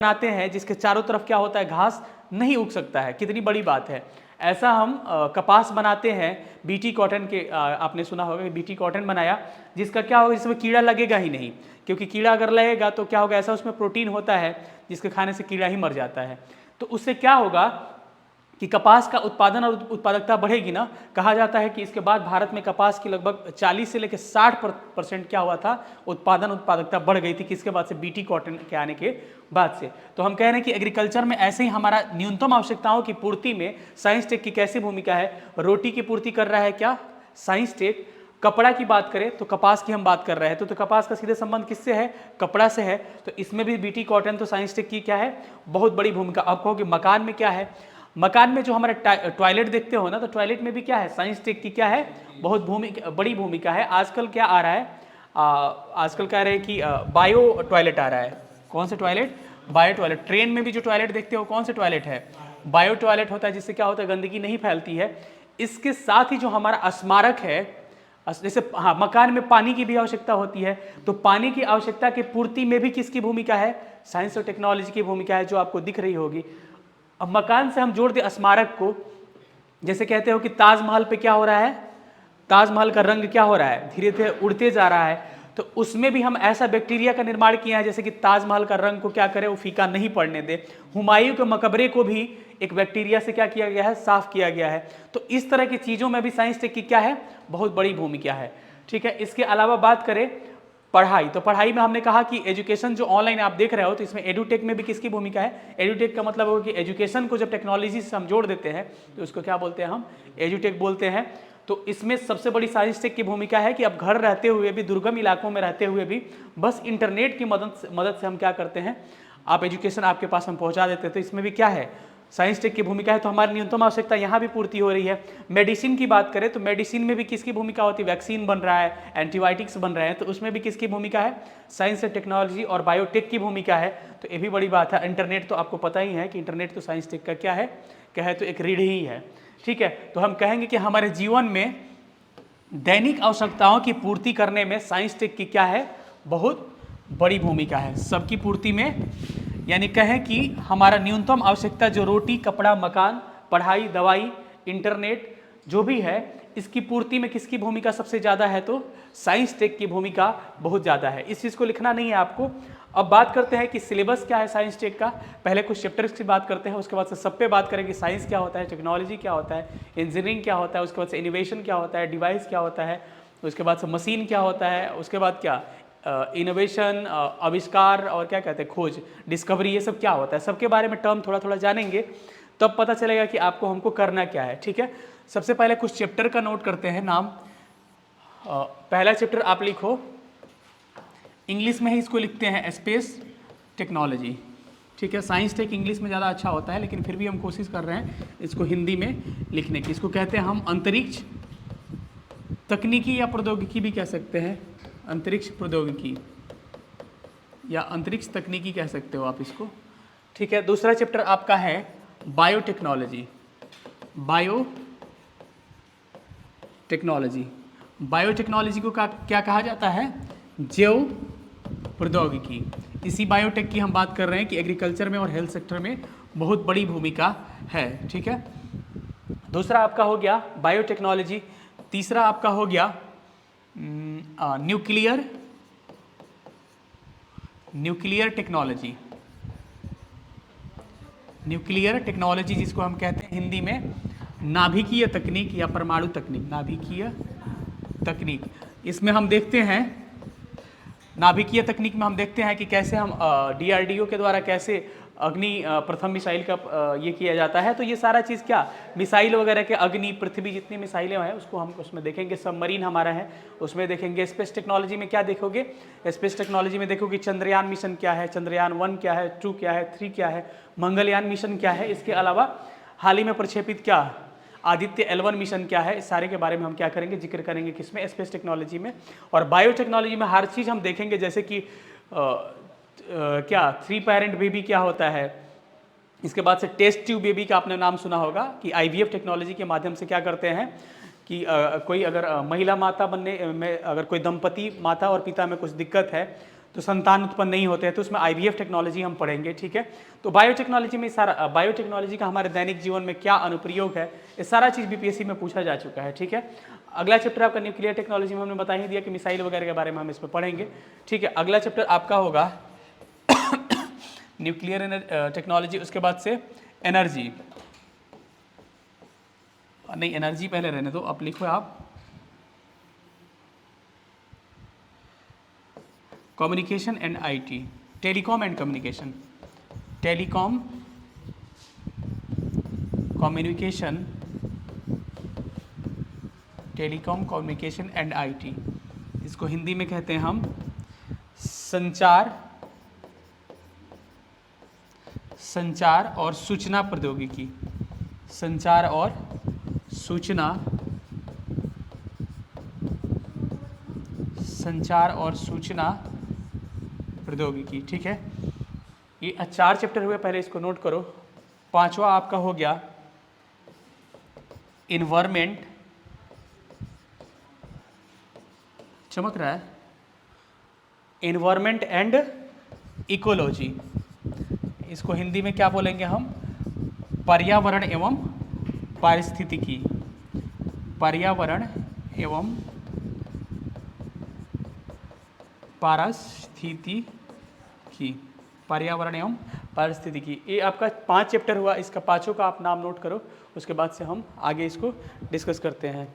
बनाते हैं जिसके चारों तरफ क्या होता है, घास नहीं उग सकता है। कितनी बड़ी बात है। ऐसा हम कपास बनाते हैं बीटी कॉटन के, आपने सुना होगा कि बीटी कॉटन बनाया, जिसका क्या होगा, इसमें कीड़ा लगेगा ही नहीं, क्योंकि कीड़ा अगर लगेगा तो क्या होगा, ऐसा उसमें प्रोटीन होता है जिसके खाने से कीड़ा ही मर जाता है। तो उससे क्या होगा कि कपास का उत्पादन और उत्पादकता बढ़ेगी ना। कहा जाता है कि इसके बाद भारत में कपास की लगभग 40 से लेकर 60% क्या हुआ था, उत्पादन उत्पादकता बढ़ गई थी। किसके बाद से, बीटी कॉटन के आने के बाद से। तो हम कह रहे हैं कि एग्रीकल्चर में ऐसे ही हमारा न्यूनतम आवश्यकताओं की पूर्ति में साइंस टेक की कैसी भूमिका है। रोटी की पूर्ति कर रहा है क्या, साइंस टेक। कपड़ा की बात करें तो कपास की हम बात कर रहे हैं, तो कपास का सीधे संबंध किससे है, कपड़ा से है। तो इसमें भी बीटी कॉटन तो साइंस टेक की क्या है, बहुत बड़ी भूमिका। अब कहोगे मकान में क्या है, मकान में जो हमारे टॉयलेट देखते हो ना, तो टॉयलेट में भी क्या है, साइंस टेक की क्या है, बहुत बड़ी भूमिका है। आजकल क्या आ रहा है, आजकल कह रहे हैं कि बायो टॉयलेट आ रहा है। कौन से टॉयलेट, बायो टॉयलेट। ट्रेन में भी जो टॉयलेट देखते हो कौन से टॉयलेट है, बायो टॉयलेट होता है, जिससे क्या होता है, गंदगी नहीं फैलती है। इसके साथ ही जो हमारा स्मारक है, जैसे हाँ, मकान में पानी की भी आवश्यकता होती है, तो पानी की आवश्यकता की पूर्ति में भी किसकी भूमिका है, साइंस और टेक्नोलॉजी की भूमिका है, जो आपको दिख रही होगी। अब मकान से हम जोड़ दे स्मारक को, जैसे कहते हो कि ताजमहल पे क्या हो रहा है, ताजमहल का रंग क्या हो रहा है, धीरे धीरे उड़ते जा रहा है। तो उसमें भी हम ऐसा बैक्टीरिया का निर्माण किया है जैसे कि ताजमहल का रंग को क्या करे, वो फीका नहीं पड़ने दे। हुमायूं के मकबरे को भी एक बैक्टीरिया से क्या किया गया है, साफ किया गया है। तो इस तरह की चीजों में भी साइंस टेक की क्या है, बहुत बड़ी भूमिका है। ठीक है। इसके अलावा बात करें पढ़ाई, तो पढ़ाई में हमने कहा कि एजुकेशन जो ऑनलाइन आप देख रहे हो, तो इसमें एडुटेक में भी किसकी भूमिका है, एडुटेक का मतलब होगा कि एजुकेशन को जब टेक्नोलॉजी से हम जोड़ देते हैं तो उसको क्या बोलते हैं, हम एडुटेक बोलते हैं। तो इसमें सबसे बड़ी साइंस टेक की भूमिका है कि अब घर रहते हुए भी, दुर्गम इलाकों में रहते हुए भी, बस इंटरनेट की मदद से हम क्या करते हैं, आप एजुकेशन आपके पास हम पहुंचा देते हैं। तो इसमें भी क्या है, साइंस टेक की भूमिका है। तो हमारी न्यूनतम आवश्यकता यहाँ भी पूर्ति हो रही है। मेडिसिन की बात करें तो मेडिसिन में भी किसकी भूमिका होती है, वैक्सीन बन रहा है, एंटीबायोटिक्स बन रहे हैं, तो उसमें भी किसकी भूमिका है, साइंस एंड टेक्नोलॉजी और बायोटेक की भूमिका है। तो ये भी बड़ी बात है। इंटरनेट तो आपको पता ही है कि इंटरनेट तो साइंस टेक का क्या है, कहे तो एक रीढ़ ही है। ठीक है। तो हम कहेंगे कि हमारे जीवन में दैनिक आवश्यकताओं की पूर्ति करने में साइंस टेक की क्या है, बहुत बड़ी भूमिका है, सबकी पूर्ति में। यानी कहें कि हमारा न्यूनतम आवश्यकता जो रोटी, कपड़ा, मकान, पढ़ाई, दवाई, इंटरनेट जो भी है, इसकी पूर्ति में किसकी भूमिका सबसे ज़्यादा है, तो साइंस टेक की भूमिका बहुत ज़्यादा है। इस चीज़ को लिखना नहीं है आपको। अब बात करते हैं कि सिलेबस क्या है साइंस टेक का। पहले कुछ चैप्टर्स की बात करते हैं, उसके बाद से सब पे बात करेंगे, साइंस क्या होता है, टेक्नोलॉजी क्या होता है, इंजीनियरिंग क्या होता है, उसके बाद से इनोवेशन क्या होता है, डिवाइस क्या होता है, उसके बाद से मशीन क्या होता है, उसके बाद क्या इनोवेशन, आविष्कार, और क्या कहते हैं, खोज, डिस्कवरी, ये सब क्या होता है। सबके बारे में टर्म थोड़ा थोड़ा जानेंगे, तब पता चलेगा कि आपको हमको करना क्या है। ठीक है। सबसे पहले कुछ चैप्टर का नोट करते हैं नाम। पहला चैप्टर आप लिखो, इंग्लिश में ही इसको लिखते हैं, स्पेस टेक्नोलॉजी। ठीक है। साइंस टेक इंग्लिश में ज़्यादा अच्छा होता है, लेकिन फिर भी हम कोशिश कर रहे हैं इसको हिंदी में लिखने की। इसको कहते हैं हम अंतरिक्ष तकनीकी या प्रौद्योगिकी भी कह सकते हैं, अंतरिक्ष प्रौद्योगिकी या अंतरिक्ष तकनीकी कह सकते हो आप इसको। ठीक है। दूसरा चैप्टर आपका है बायोटेक्नोलॉजी। बायोटेक्नोलॉजी, बायोटेक्नोलॉजी को क्या कहा जाता है, जैव प्रौद्योगिकी। इसी बायोटेक की हम बात कर रहे हैं कि एग्रीकल्चर में और हेल्थ सेक्टर में बहुत बड़ी भूमिका है। ठीक है। दूसरा आपका हो गया बायोटेक्नोलॉजी। तीसरा आपका हो गया न्यूक्लियर टेक्नोलॉजी। न्यूक्लियर टेक्नोलॉजी जिसको हम कहते हैं हिंदी में नाभिकीय तकनीक या परमाणु तकनीक, नाभिकीय तकनीक। इसमें हम देखते हैं, नाभिकीय तकनीक में हम देखते हैं कि कैसे हम DRDO के द्वारा कैसे अग्नि प्रथम मिसाइल का ये किया जाता है। तो ये सारा चीज़ क्या, मिसाइल वगैरह के अग्नि, पृथ्वी जितनी मिसाइलें हैं उसको हम उसमें देखेंगे। सबमरीन हमारा है उसमें देखेंगे। स्पेस टेक्नोलॉजी में क्या देखोगे, स्पेस टेक्नोलॉजी में देखोगे चंद्रयान मिशन क्या है, चंद्रयान 1 क्या है, 2 क्या है, 3 क्या है, मंगलयान मिशन क्या है। इसके अलावा हाल ही में प्रक्षेपित क्या आदित्य L1 मिशन क्या है, इस सारे के बारे में हम क्या करेंगे, जिक्र करेंगे किसमें, स्पेस टेक्नोलॉजी में। और बायोटेक्नोलॉजी में हर चीज़ हम देखेंगे, जैसे कि क्या 3 पेरेंट बेबी क्या होता है। इसके बाद से टेस्ट ट्यूब बेबी का आपने नाम सुना होगा कि IVF टेक्नोलॉजी के माध्यम से क्या करते हैं कि कोई अगर महिला माता बनने में, अगर कोई दंपति माता और पिता में कुछ दिक्कत है तो संतान उत्पन्न नहीं होते हैं, तो उसमें IVF टेक्नोलॉजी हम पढ़ेंगे, ठीक है। तो बायोटेक्नोलॉजी में सारा बायोटेक्नोलॉजी का हमारे दैनिक जीवन में क्या अनुप्रयोग है, ये सारा चीज़ BPSC में पूछा जा चुका है, ठीक है। अगला चैप्टर आपका न्यूक्लियर टेक्नोलॉजी में हमने बता ही दिया कि मिसाइल वगैरह के बारे में हम इसमें पढ़ेंगे, ठीक है। अगला चैप्टर आपका होगा न्यूक्लियर टेक्नोलॉजी, उसके बाद से एनर्जी, नहीं एनर्जी पहले रहने दो, अब लिखो आप communication and IT, telecom and communication, telecom communication, telecom communication and IT, इसको हिंदी में कहते हैं हम संचार और सूचना प्रौद्योगिकी, संचार और सूचना प्रौद्योगिकी, ठीक है। ये 4 चैप्टर हुए, पहले इसको नोट करो। 5वां आपका हो गया इन्वायरमेंट, चमक रहा है, इन्वायरमेंट एंड इकोलॉजी, इसको हिंदी में क्या बोलेंगे हम, पर्यावरण एवं पारिस्थितिकी, पर्यावरण एवं पारिस्थितिकी, पर्यावरण एवं पारिस्थितिकी। ये आपका 5 चैप्टर हुआ, इसका 5 का आप नाम नोट करो, उसके बाद से हम आगे इसको डिस्कस करते हैं।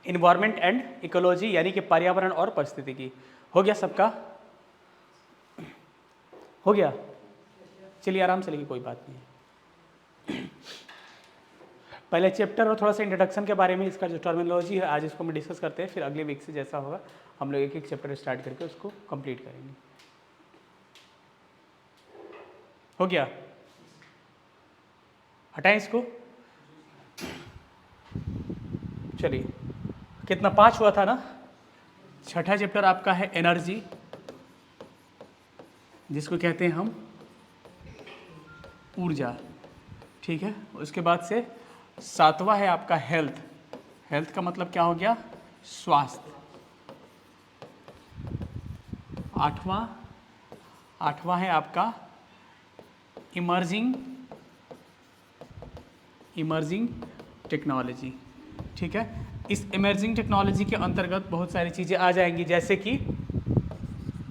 इन्वायरमेंट एंड इकोलॉजी यानी कि पर्यावरण और पारिस्थितिकी, हो गया सबका, हो गया, चलिए आराम से, लिखिए कोई बात नहीं। पहले चैप्टर और थोड़ा सा इंट्रोडक्शन के बारे में, इसका जो टर्मिनोलॉजी है आज इसको हम डिस्कस करते हैं, फिर अगले वीक से जैसा होगा हम लोग एक एक चैप्टर स्टार्ट करके उसको कंप्लीट करेंगे। हो गया, हटाएं इसको, चलिए कितना 5 हुआ था ना। 6ठा चैप्टर आपका है एनर्जी, जिसको कहते हैं हम ऊर्जा, ठीक है। उसके बाद से 7वां है आपका हेल्थ, हेल्थ का मतलब क्या हो गया, स्वास्थ्य। 8वां है आपका इमर्जिंग टेक्नोलॉजी, ठीक है। इस इमर्जिंग टेक्नोलॉजी के अंतर्गत बहुत सारी चीज़ें आ जाएंगी, जैसे कि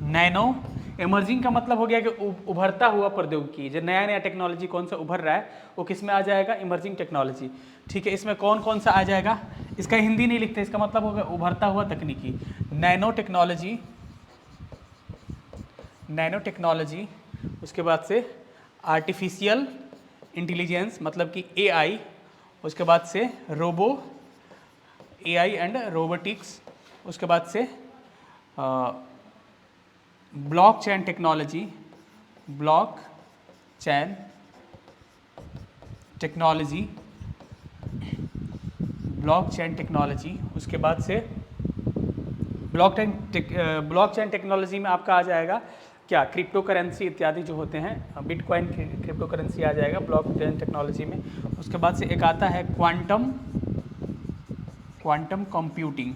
नैनो, इमर्जिंग का मतलब हो गया कि उभरता हुआ प्रौद्योगिकी, जो नया नया टेक्नोलॉजी कौन सा उभर रहा है वो किस में आ जाएगा, इमर्जिंग टेक्नोलॉजी, ठीक है। इसमें कौन कौन सा आ जाएगा, इसका हिंदी नहीं लिखते, इसका मतलब होगा उभरता हुआ तकनीकी, नैनो टेक्नोलॉजी, उसके बाद से आर्टिफिशियल इंटेलिजेंस मतलब कि AI, उसके बाद से AI एंड रोबोटिक्स, उसके बाद से ब्लॉकचेन टेक्नोलॉजी, उसके बाद से ब्लॉकचेन टेक्नोलॉजी में आपका आ जाएगा क्या, क्रिप्टो करेंसी इत्यादि जो होते हैं, बिटकॉइन क्रिप्टो करेंसी आ जाएगा ब्लॉकचेन टेक्नोलॉजी में। उसके बाद से एक आता है क्वांटम कंप्यूटिंग,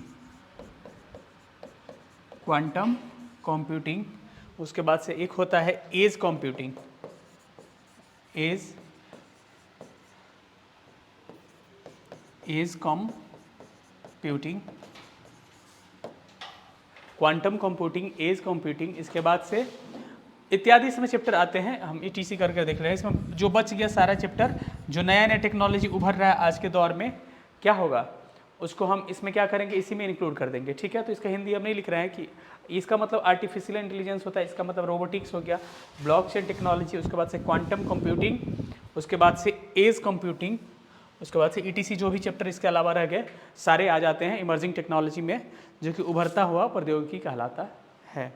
उसके बाद से एक होता है edge computing, quantum computing, edge computing. इसके बाद से इत्यादि इसमें चैप्टर आते हैं, हम ETC करके देख रहे हैं। इसमें जो बच गया सारा चैप्टर, जो नया नया टेक्नोलॉजी उभर रहा है आज के दौर में, क्या होगा उसको हम इसमें क्या करेंगे, इसी में इंक्लूड कर देंगे। ठीक है, तो इसका हिंदी हम नहीं लिख रहे हैं कि इसका मतलब आर्टिफिशियल इंटेलिजेंस होता है, इसका मतलब रोबोटिक्स हो गया, ब्लॉकचेन टेक्नोलॉजी, उसके बाद से क्वांटम कंप्यूटिंग, उसके बाद से एज कंप्यूटिंग, उसके बाद से ETC, जो भी चैप्टर इसके अलावा रह गए सारे आ जाते हैं इमर्जिंग टेक्नोलॉजी में, जो कि उभरता हुआ प्रौद्योगिकी कहलाता है।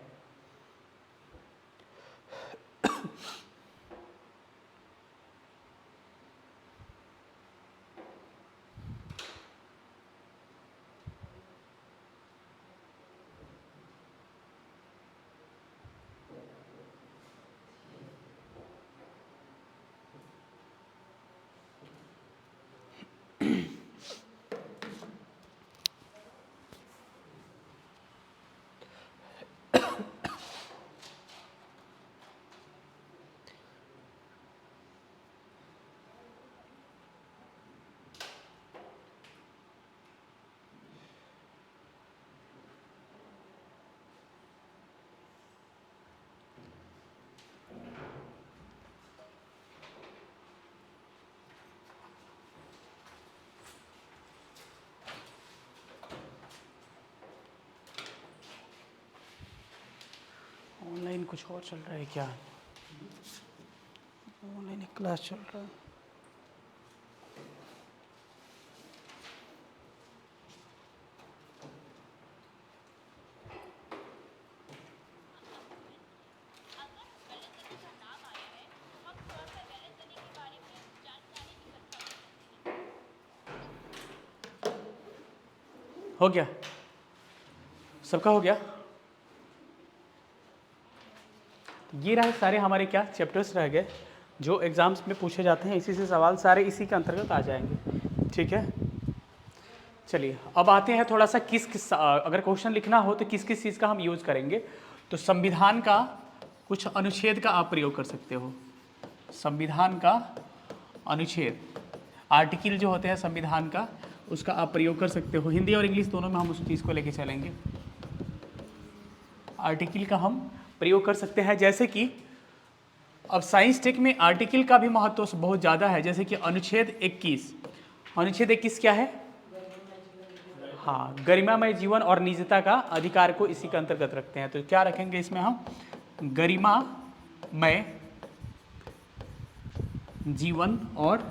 ऑनलाइन कुछ और चल रहा है क्या? ऑनलाइन एक क्लास चल रहा है। हो गया, सबका हो गया। ये रहे सारे हमारे क्या चैप्टर्स रह गए जो एग्जाम्स में पूछे जाते हैं, इसी से सवाल सारे इसी के अंतर्गत आ जाएंगे। ठीक है, चलिए अब आते हैं थोड़ा सा किस अगर क्वेश्चन लिखना हो तो किस किस चीज़ का हम यूज़ करेंगे। तो संविधान का कुछ अनुच्छेद का आप प्रयोग कर सकते हो। संविधान का अनुच्छेद, आर्टिकल जो होते हैं संविधान का, उसका आप प्रयोग कर सकते हो। हिंदी और इंग्लिश दोनों में हम उस चीज़ को लेके चलेंगे। आर्टिकल का हम प्रयोग कर सकते हैं, जैसे कि अब साइंस टेक में आर्टिकल का भी महत्व बहुत ज़्यादा है। जैसे कि अनुच्छेद 21, अनुच्छेद 21 क्या है? हाँ, गरिमामय जीवन और निजता का अधिकार को इसी के अंतर्गत रखते हैं। तो क्या रखेंगे इसमें हम? गरिमामय जीवन और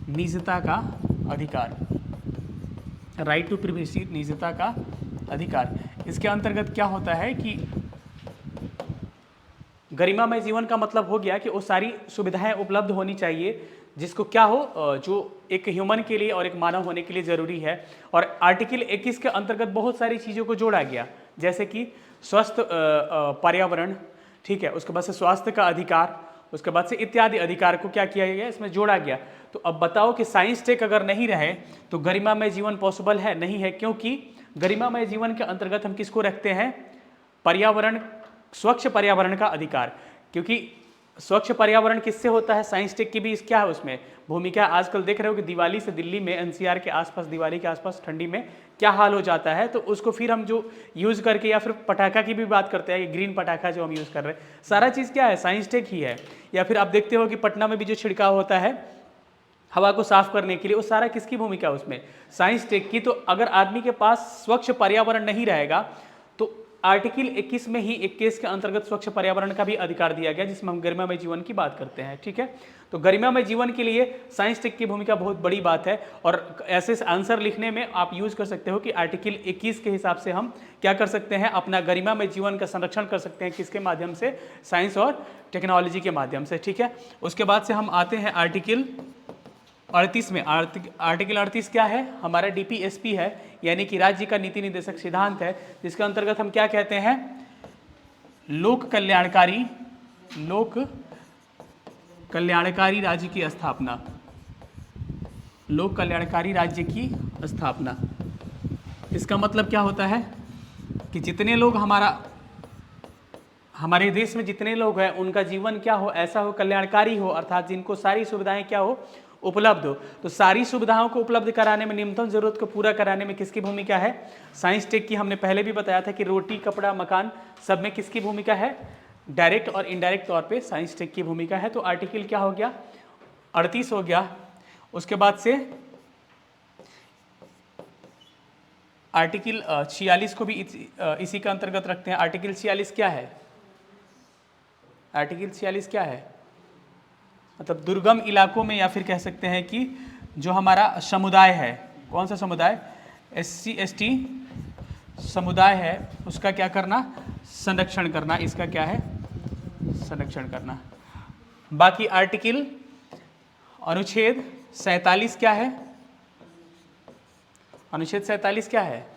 निजता का अधिकार, राइट टू प्रिवेसी, निजता का अधिकार। इसके अंतर्गत क्या होता है कि गरिमामय जीवन का मतलब हो गया कि वो सारी सुविधाएं उपलब्ध होनी चाहिए जिसको क्या हो, जो एक ह्यूमन के लिए और एक मानव होने के लिए ज़रूरी है। और आर्टिकल 21 के अंतर्गत बहुत सारी चीज़ों को जोड़ा गया, जैसे कि स्वस्थ पर्यावरण, ठीक है, उसके बाद से स्वास्थ्य का अधिकार, उसके बाद से इत्यादि अधिकार को क्या किया गया, इसमें जोड़ा गया। तो अब बताओ कि साइंस टेक अगर नहीं रहे तो गरिमामय जीवन पॉसिबल है? नहीं है, क्योंकि गरिमामय जीवन के अंतर्गत हम किसको रखते हैं? पर्यावरण, स्वच्छ पर्यावरण का अधिकार। क्योंकि स्वच्छ पर्यावरण किससे होता है? साइंस टेक की भी क्या है उसमें भूमिका। आजकल देख रहे हो कि दिवाली से दिल्ली में, NCR के आसपास, दिवाली के आसपास ठंडी में क्या हाल हो जाता है। तो उसको फिर हम जो यूज़ करके, या फिर पटाखा की भी बात करते हैं, ग्रीन पटाखा जो हम यूज़ कर रहे हैं, सारा चीज़ क्या है? साइंस टेक ही है। या फिर आप देखते हो कि पटना में भी जो छिड़काव होता है हवा को साफ करने के लिए, वो सारा किसकी भूमिका है उसमें? साइंस टेक की। तो अगर आदमी के पास स्वच्छ पर्यावरण नहीं रहेगा तो आर्टिकल 21 में ही 21 के अंतर्गत स्वच्छ पर्यावरण का भी अधिकार दिया गया, जिसमें हम गरिमामय जीवन की बात करते हैं। ठीक है, तो गरिमामय जीवन के लिए साइंस टेक की भूमिका बहुत बड़ी बात है। और ऐसे आंसर लिखने में आप यूज कर सकते हो कि आर्टिकल 21 के हिसाब से हम क्या कर सकते हैं? अपना गरिमामय जीवन का संरक्षण कर सकते हैं। किसके माध्यम से? साइंस और टेक्नोलॉजी के माध्यम से। ठीक है, उसके बाद से हम आते हैं आर्टिकल 38 में। आर्टिकल 38 क्या है? हमारा DPSP है, यानी कि राज्य का नीति निर्देशक सिद्धांत है, जिसके अंतर्गत हम क्या कहते हैं? लोक कल्याणकारी राज्य की स्थापना। लोक कल्याणकारी राज्य की स्थापना। इसका मतलब क्या होता है कि जितने लोग हमारे देश में जितने लोग हैं उनका जीवन क्या हो? ऐसा हो, कल्याणकारी हो, अर्थात जिनको सारी सुविधाएं क्या हो? उपलब्ध हो। तो सारी सुविधाओं को उपलब्ध कराने में, न्यूनतम जरूरत को पूरा कराने में किसकी भूमिका है? साइंस टेक की। हमने पहले भी बताया था कि रोटी, कपड़ा, मकान, सब में किसकी भूमिका है? डायरेक्ट और इनडायरेक्ट तौर पे साइंस टेक की भूमिका है। तो आर्टिकल क्या हो गया, 38 हो गया। उसके बाद से आर्टिकल 46 को भी इसी का अंतर्गत रखते हैं। आर्टिकल 46 क्या है? आर्टिकल 46 क्या है? मतलब दुर्गम इलाकों में, या फिर कह सकते हैं कि जो हमारा समुदाय है, कौन सा समुदाय, SC ST समुदाय है, उसका क्या करना, संरक्षण करना। इसका क्या है, संरक्षण करना। बाकी आर्टिकल अनुच्छेद 47 क्या है? अनुच्छेद 47 क्या है?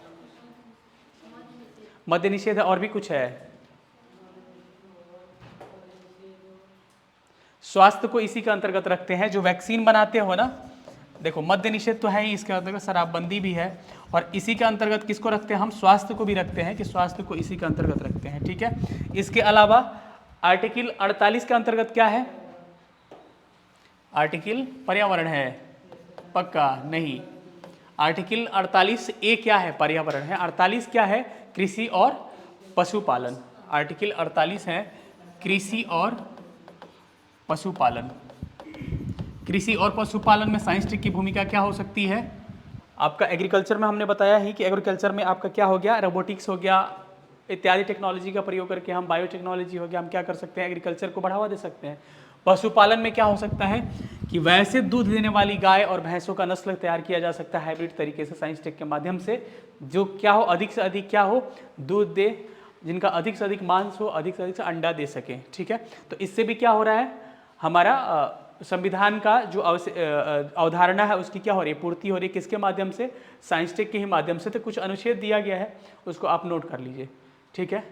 मद्य निषेध है। और भी कुछ है? स्वास्थ्य को इसी के अंतर्गत रखते हैं। जो वैक्सीन बनाते हो ना, देखो मद्य निषेध तो है ही, इसके अंतर्गत शराबबंदी भी है, और इसी के अंतर्गत किसको रखते हैं हम, स्वास्थ्य को भी रखते हैं, कि स्वास्थ्य को इसी के अंतर्गत रखते हैं। ठीक है। इसके अलावा आर्टिकल 48 के अंतर्गत क्या है? आर्टिकल पर्यावरण है, पक्का नहीं। आर्टिकल 48A क्या है, पर्यावरण है। 48 क्या है, कृषि और पशुपालन। आर्टिकल 48 है कृषि और पशुपालन। कृषि और पशुपालन में साइंस टेक की भूमिका क्या हो सकती है? आपका एग्रीकल्चर में हमने बताया ही कि एग्रीकल्चर में आपका क्या हो गया, रोबोटिक्स हो गया, इत्यादि टेक्नोलॉजी का प्रयोग करके हम, बायोटेक्नोलॉजी हो गया, हम क्या कर सकते हैं, एग्रीकल्चर को बढ़ावा दे सकते हैं। पशुपालन में क्या हो सकता है कि वैसे दूध देने वाली गाय और भैंसों का नस्ल तैयार किया जा सकता है हाइब्रिड तरीके से साइंस टेक के माध्यम से, जो क्या हो, अधिक से अधिक क्या हो, दूध दे, जिनका अधिक से अधिक मांस हो, अधिक से अधिक अंडा दे सके। ठीक है। तो इससे भी क्या हो रहा है, हमारा संविधान का जो अवधारणा है उसकी क्या हो रही है, पूर्ति हो रही है। किसके माध्यम से? साइंस टेक के ही माध्यम से। तो कुछ अनुच्छेद दिया गया है, उसको आप नोट कर लीजिए। ठीक है।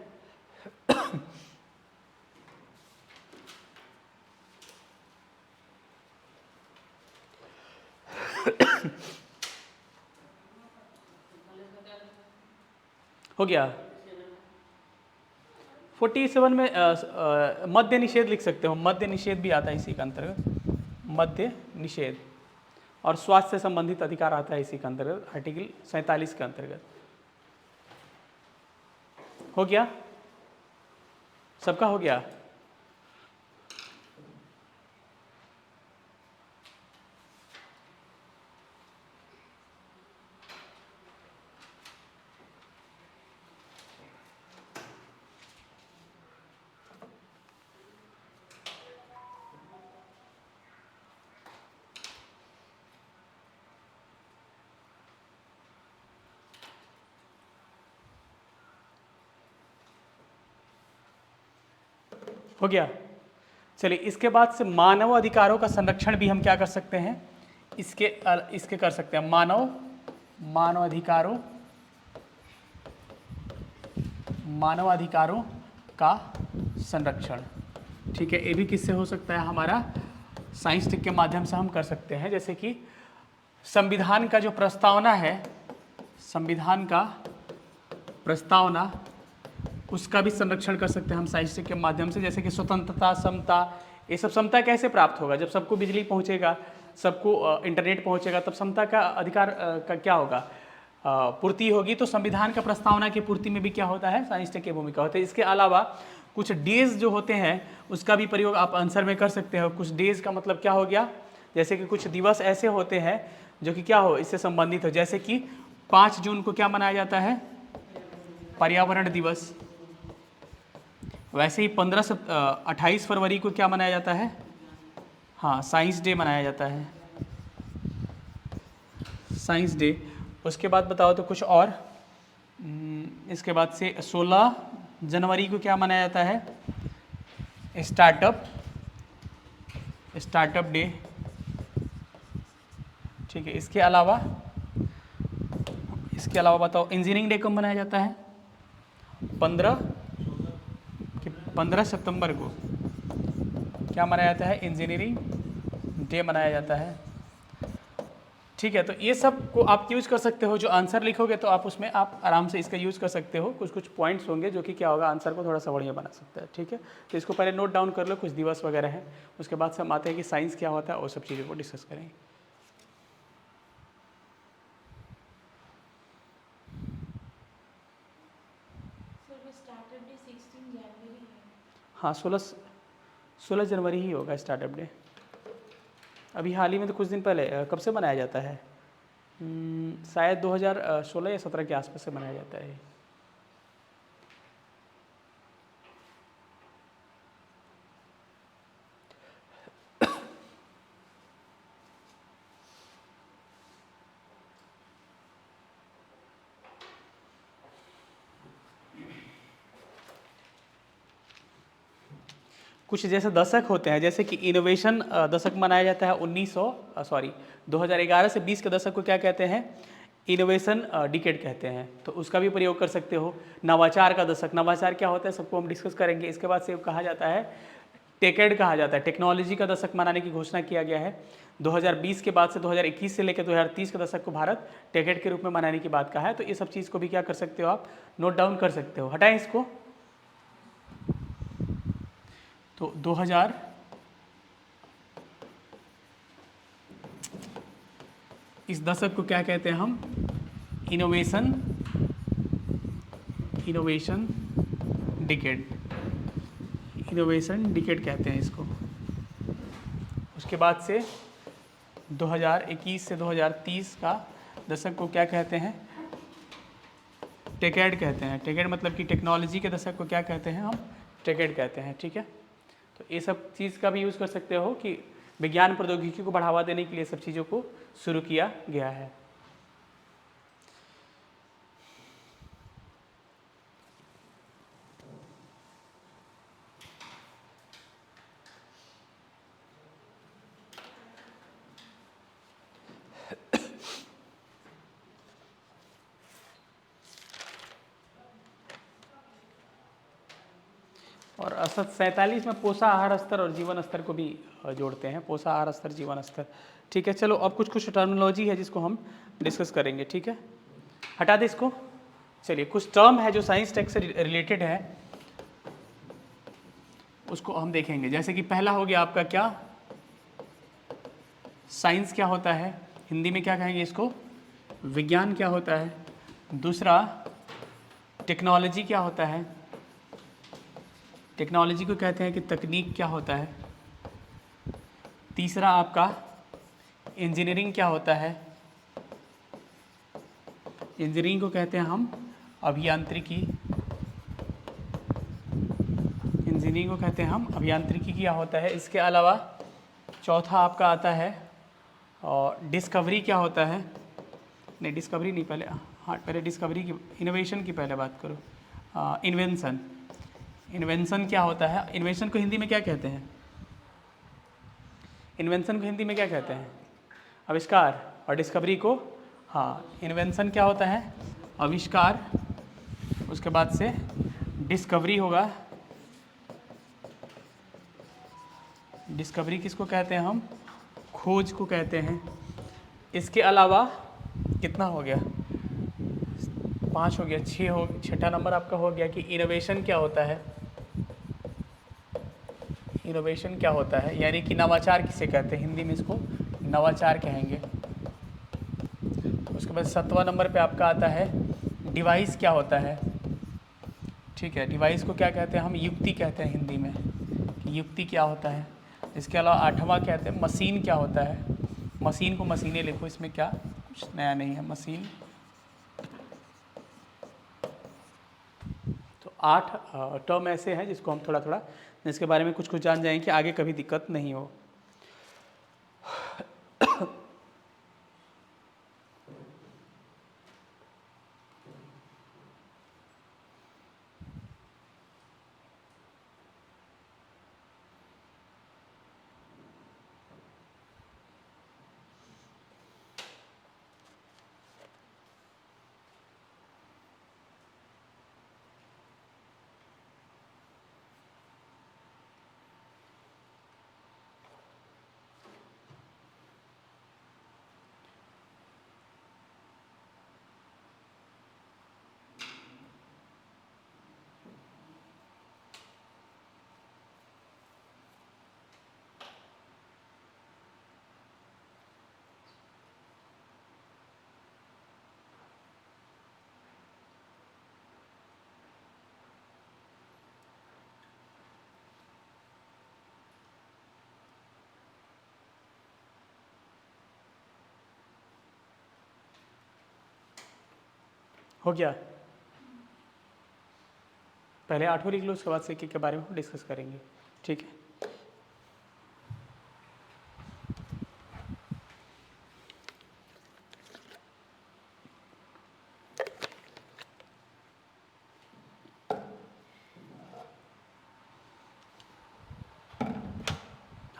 हो गया। 47 में मद्य निषेध लिख सकते हो, मद्य निषेध भी आता है इसी के अंतर्गत, मद्य निषेध। और स्वास्थ्य से संबंधित अधिकार आता है इसी के अंतर्गत, आर्टिकल 47 के अंतर्गत। हो गया, सबका हो गया। हो गया। चलिए, इसके बाद से मानव अधिकारों का संरक्षण भी हम क्या कर सकते हैं, इसके कर सकते हैं। मानव अधिकारों का संरक्षण। ठीक है। ये भी किससे हो सकता है, हमारा साइंस टेक के माध्यम से हम कर सकते हैं। जैसे कि संविधान का जो प्रस्तावना है, संविधान का प्रस्तावना, उसका भी संरक्षण कर सकते हैं हम साइंस टेक के माध्यम से। जैसे कि स्वतंत्रता, समता, ये सब समता कैसे प्राप्त होगा, जब सबको बिजली पहुंचेगा, सबको इंटरनेट पहुंचेगा, तब समता का अधिकार का क्या होगा, पूर्ति होगी। तो संविधान का प्रस्तावना की पूर्ति में भी क्या होता है, साइंस टेक की भूमिका होती है। इसके अलावा कुछ डेज जो होते हैं उसका भी प्रयोग आप आंसर में कर सकते हो। कुछ डेज का मतलब क्या हो गया, जैसे कि कुछ दिवस ऐसे होते हैं जो कि क्या हो, इससे संबंधित हो। जैसे कि 5 जून को क्या मनाया जाता है, पर्यावरण दिवस। वैसे ही 28 फरवरी को क्या मनाया जाता है, हाँ, साइंस डे मनाया जाता है, साइंस डे। उसके बाद बताओ तो कुछ और। इसके बाद से 16 जनवरी को क्या मनाया जाता है, स्टार्टअप डे। ठीक है। इसके अलावा बताओ इंजीनियरिंग डे कब मनाया जाता है, 15 सितंबर को क्या मनाया जाता है, इंजीनियरिंग डे मनाया जाता है। ठीक है। तो ये सब को आप यूज़ कर सकते हो। जो आंसर लिखोगे तो आप उसमें आप आराम से इसका यूज़ कर सकते हो। कुछ पॉइंट्स होंगे जो कि क्या होगा, आंसर को थोड़ा सा बढ़िया बना सकता है। ठीक है। तो इसको पहले नोट डाउन कर लो, कुछ दिवस वगैरह है। उसके बाद से हम आते हैं कि साइंस क्या होता है, वो सब चीज़ों को डिस्कस करेंगे। हाँ, 16 जनवरी ही होगा स्टार्टअप डे। अभी हाल ही में तो कुछ दिन पहले, कब से मनाया जाता है? शायद 2016 या 17 के आसपास से मनाया जाता है। कुछ जैसे दशक होते हैं, जैसे कि इनोवेशन दशक मनाया जाता है 2011 से 20 के दशक को क्या कहते हैं? इनोवेशन डिकेड कहते हैं। तो उसका भी प्रयोग कर सकते हो। नवाचार का दशक, नवाचार क्या होता है सबको हम डिस्कस करेंगे। इसके बाद से कहा जाता है टेकेड, कहा जाता है टेक्नोलॉजी का दशक मनाने की घोषणा किया गया है। 2020 के बाद से 2021 से लेकर 2030 के दशक को भारत टेकेड के रूप में मनाने की बात कहा है। तो ये सब चीज़ को भी क्या कर सकते हो, आप नोट डाउन कर सकते हो। हटाएं इसको। तो 2000 इस दशक को क्या कहते हैं हम? इनोवेशन डिकेड, इनोवेशन डिकेड कहते हैं इसको। उसके बाद से 2021 से 2030 का दशक को क्या कहते हैं? टेकेड कहते हैं। टेकेड मतलब कि टेक्नोलॉजी के दशक को क्या कहते हैं हम? टेकेड कहते हैं। ठीक है, तो ये सब चीज़ का भी यूज़ कर सकते हो कि विज्ञान प्रौद्योगिकी को बढ़ावा देने के लिए सब चीज़ों को शुरू किया गया है। और 47 में पोषाहार स्तर और जीवन स्तर को भी जोड़ते हैं। पोषाहार स्तर, जीवन स्तर। ठीक है, चलो अब कुछ टर्मिनोलॉजी है जिसको हम डिस्कस करेंगे। ठीक है, हटा दे इसको। चलिए, कुछ टर्म है जो साइंस टेक से रिलेटेड है, उसको हम देखेंगे। जैसे कि पहला हो गया आपका क्या? साइंस क्या होता है? हिंदी में क्या कहेंगे इसको? विज्ञान क्या होता है? दूसरा, टेक्नोलॉजी क्या होता है? टेक्नोलॉजी को कहते हैं कि तकनीक क्या होता है? तीसरा आपका इंजीनियरिंग क्या होता है? इंजीनियरिंग को कहते हैं हम अभियांत्रिकी। इंजीनियरिंग को कहते हैं हम अभियांत्रिकी क्या होता है? इसके अलावा चौथा आपका आता है और डिस्कवरी क्या होता है? नहीं, डिस्कवरी नहीं, पहले हाँ, पहले डिस्कवरी की, इनोवेशन की पहले बात करो। इन्वेंशन, इन्वेंशन क्या होता है? इन्वेंशन को हिंदी में क्या कहते हैं? इन्वेंशन को हिंदी में क्या कहते हैं? आविष्कार। और डिस्कवरी को, हाँ, इन्वेंशन क्या होता है? आविष्कार। उसके बाद से डिस्कवरी होगा। डिस्कवरी किसको कहते हैं हम? खोज को कहते हैं। इसके अलावा कितना हो गया? 5 हो गया, 6 हो, छठा नंबर आपका हो गया कि इनोवेशन क्या होता है? इनोवेशन क्या होता है, यानी कि नवाचार किसे कहते हैं? हिंदी में इसको नवाचार कहेंगे। उसके बाद 7वां नंबर पे आपका आता है डिवाइस क्या होता है? ठीक है, डिवाइस को क्या कहते हैं हम? युक्ति कहते हैं हिंदी में, कि युक्ति क्या होता है। इसके अलावा 8वां कहते हैं मशीन क्या होता है? मशीन को मशीनें लिखो, इसमें क्या कुछ नया नहीं है, मशीन। तो 8 टर्म ऐसे हैं जिसको हम थोड़ा थोड़ा, जिसके बारे में कुछ जान जाएं कि आगे कभी दिक्कत नहीं हो। हो गया? पहले 8 लिख लो, उसके बाद सिक्के के बारे में हम डिस्कस करेंगे, ठीक है?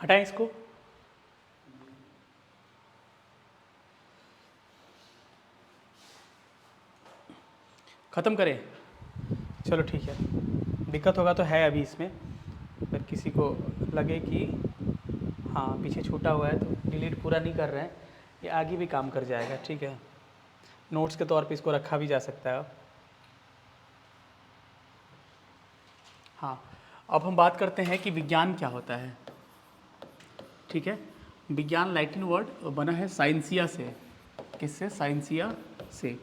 हटाएं इसको। ख़त्म करें? चलो ठीक है। दिक्कत होगा तो है अभी इसमें, अगर किसी को लगे कि हाँ पीछे छूटा हुआ है तो डिलीट पूरा नहीं कर रहे हैं, ये आगे भी काम कर जाएगा, ठीक है? नोट्स के तौर पे इसको रखा भी जा सकता है। हाँ, अब हम बात करते हैं कि विज्ञान क्या होता है, ठीक है? विज्ञान लैटिन वर्ड बना है साइंसिया से। किससे? साइंसिया से।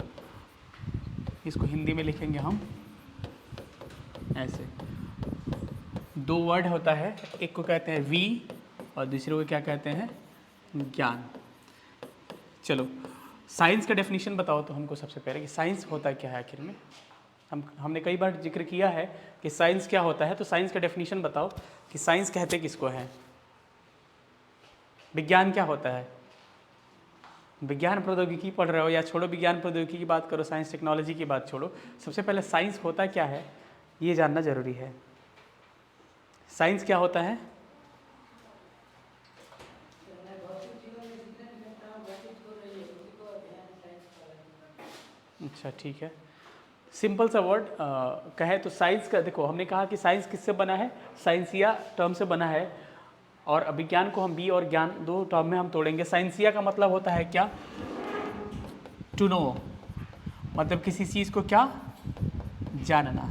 इसको हिंदी में लिखेंगे हम ऐसे। दो वर्ड होता है, एक को कहते हैं वी और दूसरे को क्या कहते हैं? ज्ञान। चलो साइंस का डेफिनेशन बताओ तो हमको सबसे पहले कि साइंस होता क्या है आखिर में। हमने कई बार जिक्र किया है कि साइंस क्या होता है, तो साइंस का डेफिनेशन बताओ कि साइंस कहते किसको है। विज्ञान क्या होता है? विज्ञान प्रौद्योगिकी पढ़ रहे हो या छोड़ो, विज्ञान प्रौद्योगिकी की बात करो, साइंस टेक्नोलॉजी की बात छोड़ो, सबसे पहले साइंस होता क्या है ये जानना जरूरी है। साइंस क्या होता है? अच्छा ठीक है, सिंपल सा वर्ड कहे तो साइंस का, देखो हमने कहा कि साइंस किससे बना है? साइंसिया टर्म से बना है, और विज्ञान को हम बी और ज्ञान दो टर्म में हम तोड़ेंगे। साइंसिया का मतलब होता है क्या? टू नो, मतलब किसी चीज़ को क्या जानना,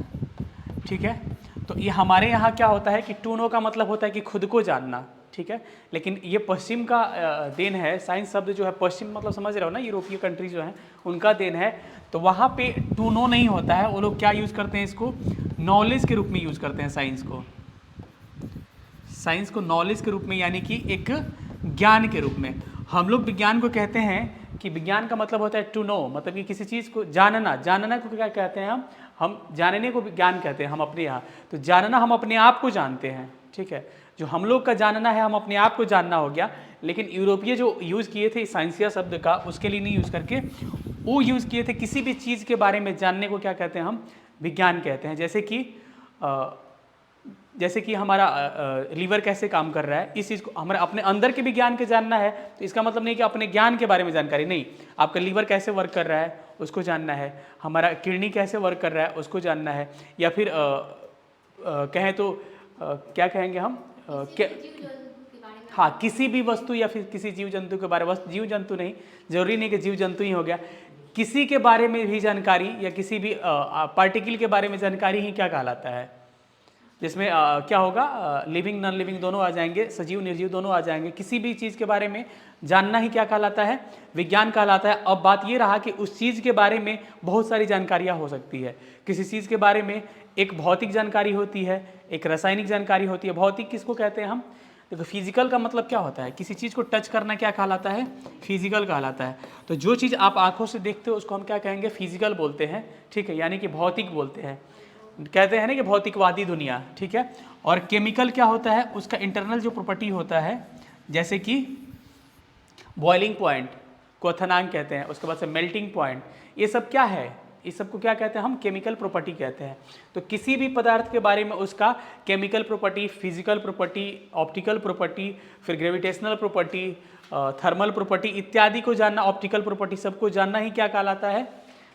ठीक है? तो ये हमारे यहाँ क्या होता है कि टू नो का मतलब होता है कि खुद को जानना, ठीक है? लेकिन ये पश्चिम का देन है। साइंस शब्द जो है पश्चिम मतलब समझ रहे हो ना, यूरोपीय कंट्री जो है उनका देन है। तो वहाँ पे टू नो नहीं होता है, वो लोग क्या यूज़ करते हैं इसको? नॉलेज के रूप में यूज़ करते हैं साइंस को। साइंस को नॉलेज के रूप में, यानी कि एक ज्ञान के रूप में। हम लोग विज्ञान को कहते हैं कि विज्ञान का मतलब होता है टू नो, मतलब कि किसी चीज़ को जानना। जानना को क्या कहते हैं हम जानने को विज्ञान कहते हैं हम अपने यहाँ। तो जानना, हम अपने आप को जानते हैं, ठीक है? जो हम लोग का जानना है, हम अपने आप को जानना हो गया। लेकिन यूरोपीय जो यूज़ किए थे साइंसिया शब्द का, उसके लिए नहीं यूज़ करके वो यूज़ किए थे किसी भी चीज़ के बारे में जानने को क्या कहते हैं हम? विज्ञान कहते हैं। जैसे कि हमारा लीवर कैसे काम कर रहा है, इस चीज़ को हमारे अपने अंदर के भी ज्ञान के जानना है, तो इसका मतलब नहीं कि अपने ज्ञान के बारे में जानकारी नहीं। आपका लीवर कैसे वर्क कर रहा है उसको जानना है, हमारा किडनी कैसे वर्क कर रहा है उसको जानना है, या फिर कहें तो क्या कहेंगे हम हाँ किसी भी वस्तु या फिर किसी जीव जंतु के बारे में, जीव जंतु नहीं, जरूरी नहीं कि जीव जंतु ही हो गया, किसी के बारे में भी जानकारी या किसी भी पार्टिकल के बारे में जानकारी ही क्या कहलाता है? जिसमें क्या होगा? लिविंग नॉन लिविंग दोनों आ जाएंगे, सजीव निर्जीव दोनों आ जाएंगे। किसी भी चीज़ के बारे में जानना ही क्या कहलाता है? विज्ञान कहलाता है। अब बात ये रहा कि उस चीज़ के बारे में बहुत सारी जानकारियाँ हो सकती है। किसी चीज़ के बारे में एक भौतिक जानकारी होती है, एक रासायनिक जानकारी होती है। भौतिक किसको कहते हैं हम? देखो फिजिकल का मतलब क्या होता है? किसी चीज़ को टच करना क्या कहलाता है? फिजिकल कहलाता है। तो जो चीज़ आप आंखों से देखते हो उसको हम क्या कहेंगे? फिजिकल बोलते हैं, ठीक है? यानी कि भौतिक बोलते हैं, कहते हैं ना कि भौतिकवादी दुनिया, ठीक है? और केमिकल क्या होता है? उसका इंटरनल जो प्रॉपर्टी होता है, जैसे कि बॉइलिंग पॉइंट, क्वथनांक कहते हैं, उसके बाद से मेल्टिंग पॉइंट, ये सब क्या है? इस सब को क्या कहते हैं हम? केमिकल प्रॉपर्टी कहते हैं। तो किसी भी पदार्थ के बारे में उसका chemical property, physical property, optical property, फिर ग्रेविटेशनल प्रॉपर्टी, थर्मल प्रॉपर्टी इत्यादि को जानना, ऑप्टिकल प्रॉपर्टी सबको जानना ही क्या कहलाता है?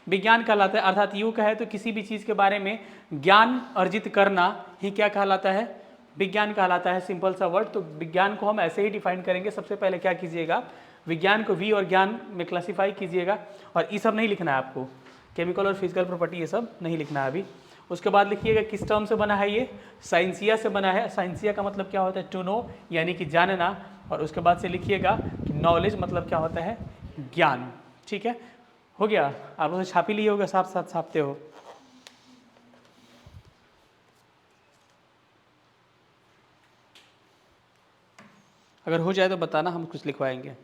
विज्ञान कहलाता है। अर्थात यूँ कहे तो किसी भी चीज़ के बारे में ज्ञान अर्जित करना ही क्या कहलाता है? विज्ञान कहलाता है। सिंपल सा वर्ड। तो विज्ञान को हम ऐसे ही डिफाइन करेंगे। सबसे पहले क्या कीजिएगा? विज्ञान को वी और ज्ञान में क्लासीफाई कीजिएगा, और ये सब नहीं लिखना है आपको, केमिकल और फिजिकल प्रॉपर्टी ये सब नहीं लिखना है अभी। उसके बाद लिखिएगा किस टर्म से बना है? ये साइंसिया से बना है। साइंसिया का मतलब क्या होता है? टू नो, यानी कि जानना। और उसके बाद से लिखिएगा कि नॉलेज मतलब क्या होता है? ज्ञान, ठीक है? हो गया? आप उसे छापी लिए होगा, साथ साथ छापते हो। अगर हो जाए तो बताना, हम कुछ लिखवाएंगे।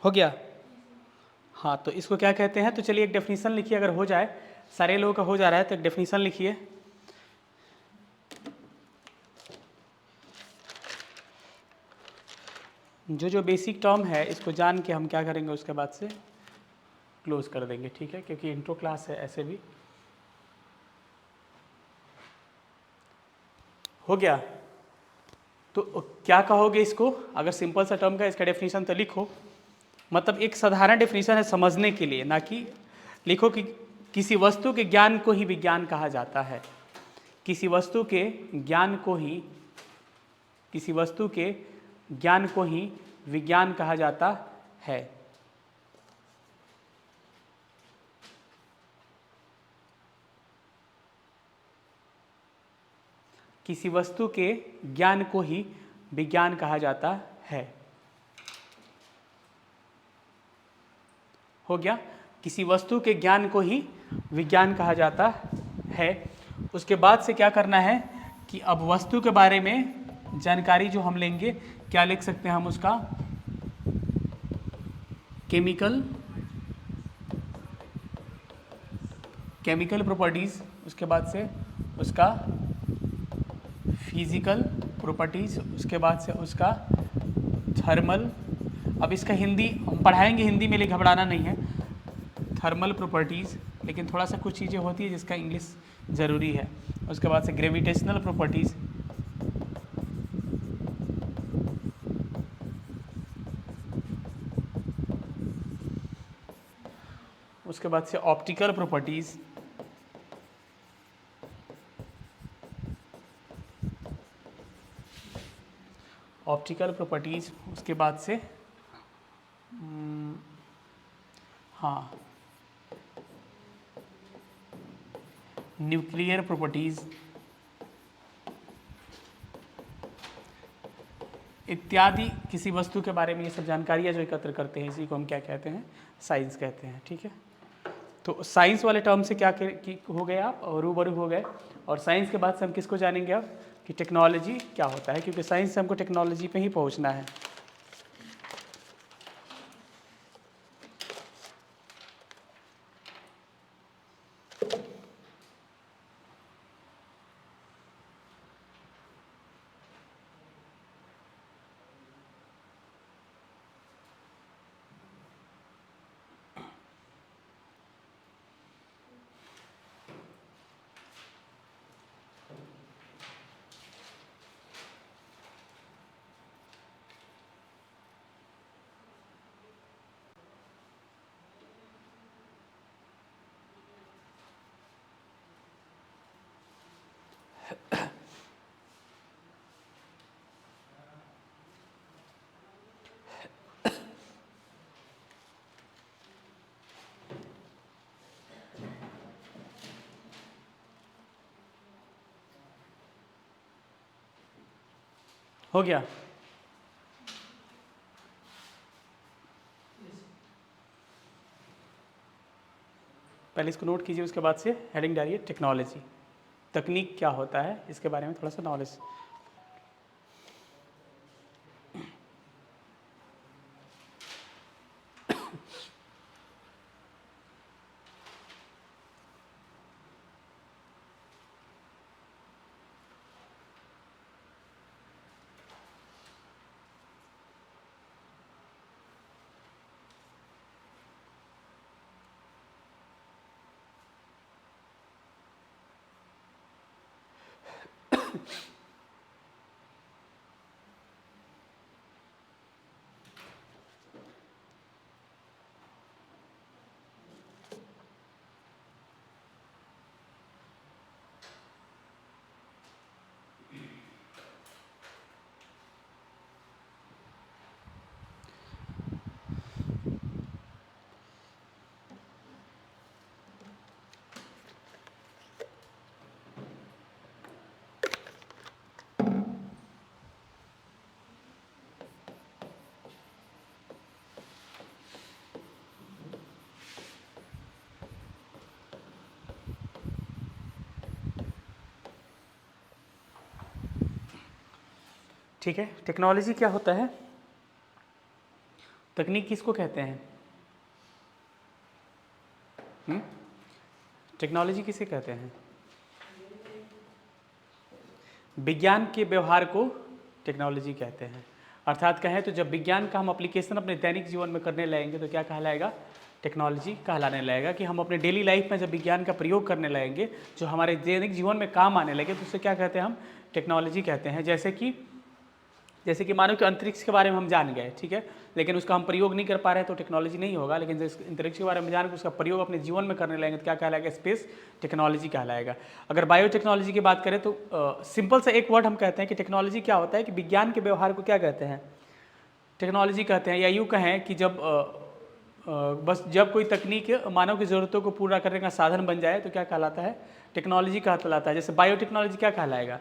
हो गया। हाँ, तो इसको क्या कहते हैं, तो चलिए एक डेफिनेशन लिखिए, अगर हो जाए, सारे लोगों का हो जा रहा है तो एक डेफिनेशन लिखिए। जो बेसिक टर्म है इसको जान के हम क्या करेंगे, उसके बाद से क्लोज कर देंगे, ठीक है, क्योंकि इंट्रो क्लास है ऐसे भी। हो गया। तो क्या कहोगे इसको, अगर सिंपल सा टर्म का इसका डेफिनेशन तो लिखो, मतलब एक साधारण डेफिनेशन है समझने के लिए, ना कि लिखो कि किसी वस्तु के ज्ञान को ही विज्ञान कहा जाता है। किसी वस्तु के ज्ञान को ही, किसी वस्तु के ज्ञान को ही विज्ञान कहा जाता है। किसी वस्तु के ज्ञान को ही विज्ञान कहा जाता है। हो गया। किसी वस्तु के ज्ञान को ही विज्ञान कहा जाता है। उसके बाद से क्या करना है कि अब वस्तु के बारे में जानकारी जो हम लेंगे, क्या लिख सकते हैं हम उसका, केमिकल प्रॉपर्टीज, उसके बाद से उसका फिजिकल प्रॉपर्टीज, उसके बाद से उसका थर्मल, अब इसका हिंदी हम पढ़ाएंगे हिंदी में, लिए घबराना नहीं है, थर्मल प्रॉपर्टीज़, लेकिन थोड़ा सा कुछ चीज़ें होती है जिसका इंग्लिश ज़रूरी है। उसके बाद से ग्रेविटेशनल प्रॉपर्टीज़, उसके बाद से ऑप्टिकल प्रॉपर्टीज़, उसके बाद से हाँ न्यूक्लियर प्रॉपर्टीज़ इत्यादि। किसी वस्तु के बारे में ये सब जानकारियाँ जो एकत्र करते हैं, इसी को हम क्या कहते हैं, साइंस कहते हैं, ठीक है। तो साइंस वाले टर्म से क्या हो गए आप, रूबरू हो गए। और साइंस के बाद से हम किसको जानेंगे अब, कि टेक्नोलॉजी क्या होता है, क्योंकि साइंस से हमको टेक्नोलॉजी पे ही पहुंचना है। हो गया। पहले इसको नोट कीजिए, उसके बाद से हेडिंग डालिए टेक्नोलॉजी, तकनीक क्या होता है, इसके बारे में थोड़ा सा नॉलेज। ठीक है, टेक्नोलॉजी क्या होता है। तकनीक किसको कहते हैं? टेक्नोलॉजी किसे कहते हैं? विज्ञान के व्यवहार को टेक्नोलॉजी कहते हैं। अर्थात कहें तो जब विज्ञान का हम एप्लीकेशन अपने दैनिक जीवन में करने लगेंगे तो क्या कहलाएगा? टेक्नोलॉजी कहलाने लगेगा। कि हम अपने डेली लाइफ में जब विज्ञान का प्रयोग करने लगेंगे, जो हमारे दैनिक जीवन में काम आने लगे, तो उससे क्या कहते हैं? हम टेक्नोलॉजी कहते हैं। जैसे कि मानो कि अंतरिक्ष के बारे में हम जान गए, ठीक है, लेकिन उसका हम प्रयोग नहीं कर पा रहे हैं तो टेक्नोलॉजी नहीं होगा। लेकिन जैसे अंतरिक्ष के बारे में जान के उसका प्रयोग अपने जीवन में करने लगेंगे तो क्या कहलाएगा? स्पेस टेक्नोलॉजी कहलाएगा। अगर बायोटेक्नोलॉजी की बात करें तो सिंपल सा एक वर्ड हम कहते हैं कि टेक्नोलॉजी क्या होता है कि विज्ञान के व्यवहार को क्या कहते हैं? टेक्नोलॉजी कहते हैं। या यूँ कहें कि जब कोई तकनीक मानव की ज़रूरतों को पूरा करने का साधन बन जाए तो क्या कहलाता है? टेक्नोलॉजी कहलाता है। जैसे बायोटेक्नोलॉजी क्या कहलाएगा?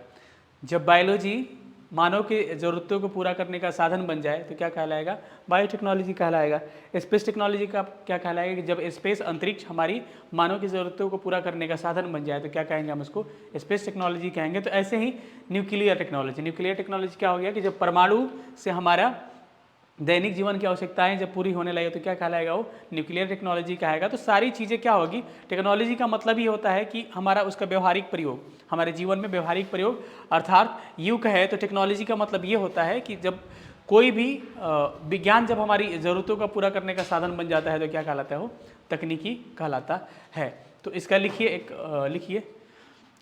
जब बायोलॉजी मानव की ज़रूरतों को पूरा करने का साधन बन जाए तो क्या कहलाएगा? बायोटेक्नोलॉजी कहलाएगा। स्पेस टेक्नोलॉजी का क्या कहलाएगा? कि जब स्पेस अंतरिक्ष हमारी मानव की ज़रूरतों को पूरा करने का साधन बन जाए तो क्या कहेंगे? हम उसको स्पेस टेक्नोलॉजी कहेंगे। तो ऐसे ही न्यूक्लियर टेक्नोलॉजी क्या हो गया कि जब परमाणु से हमारा दैनिक जीवन की आवश्यकताएं जब पूरी होने लगे तो क्या कहलाएगा? वो न्यूक्लियर टेक्नोलॉजी कहेगा। तो सारी चीज़ें क्या होगी? टेक्नोलॉजी का मतलब ही होता है कि हमारा उसका व्यवहारिक प्रयोग, हमारे जीवन में व्यवहारिक प्रयोग। अर्थात यूँ कहे तो टेक्नोलॉजी का मतलब ये होता है कि जब कोई भी विज्ञान जब हमारी ज़रूरतों का पूरा करने का साधन बन जाता है तो क्या कहलाता है? वो तकनीकी कहलाता है। तो इसका लिखिए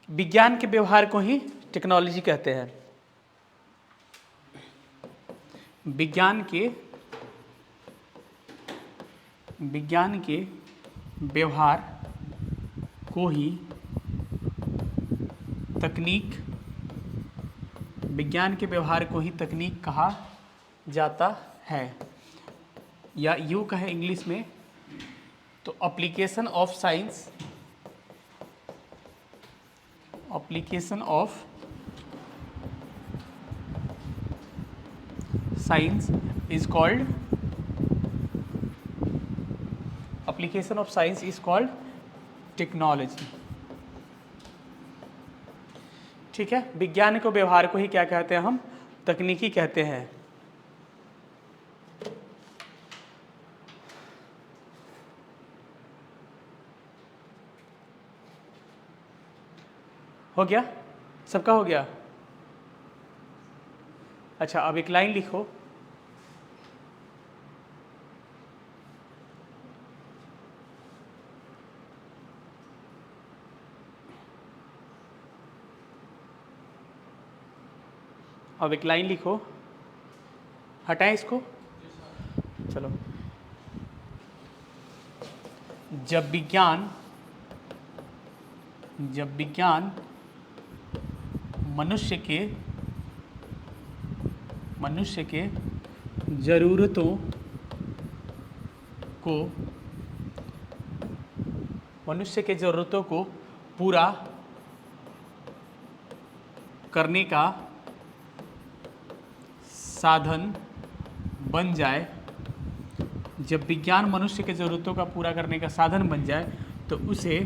विज्ञान के व्यवहार को ही टेक्नोलॉजी कहते हैं। विज्ञान के व्यवहार को ही तकनीक कहा जाता है। या यूँ कहें इंग्लिश में तो application of science is called technology. ठीक है, विज्ञान को व्यवहार को ही क्या कहते हैं? हम तकनीकी कहते हैं। हो गया? सबका हो गया? अच्छा, अब एक लाइन लिखो। अब एक लाइन लिखो, हटाएं इसको। चलो, जब विज्ञान मनुष्य के ज़रूरतों को पूरा करने का साधन बन जाए, जब विज्ञान मनुष्य के ज़रूरतों का पूरा करने का साधन बन जाए तो उसे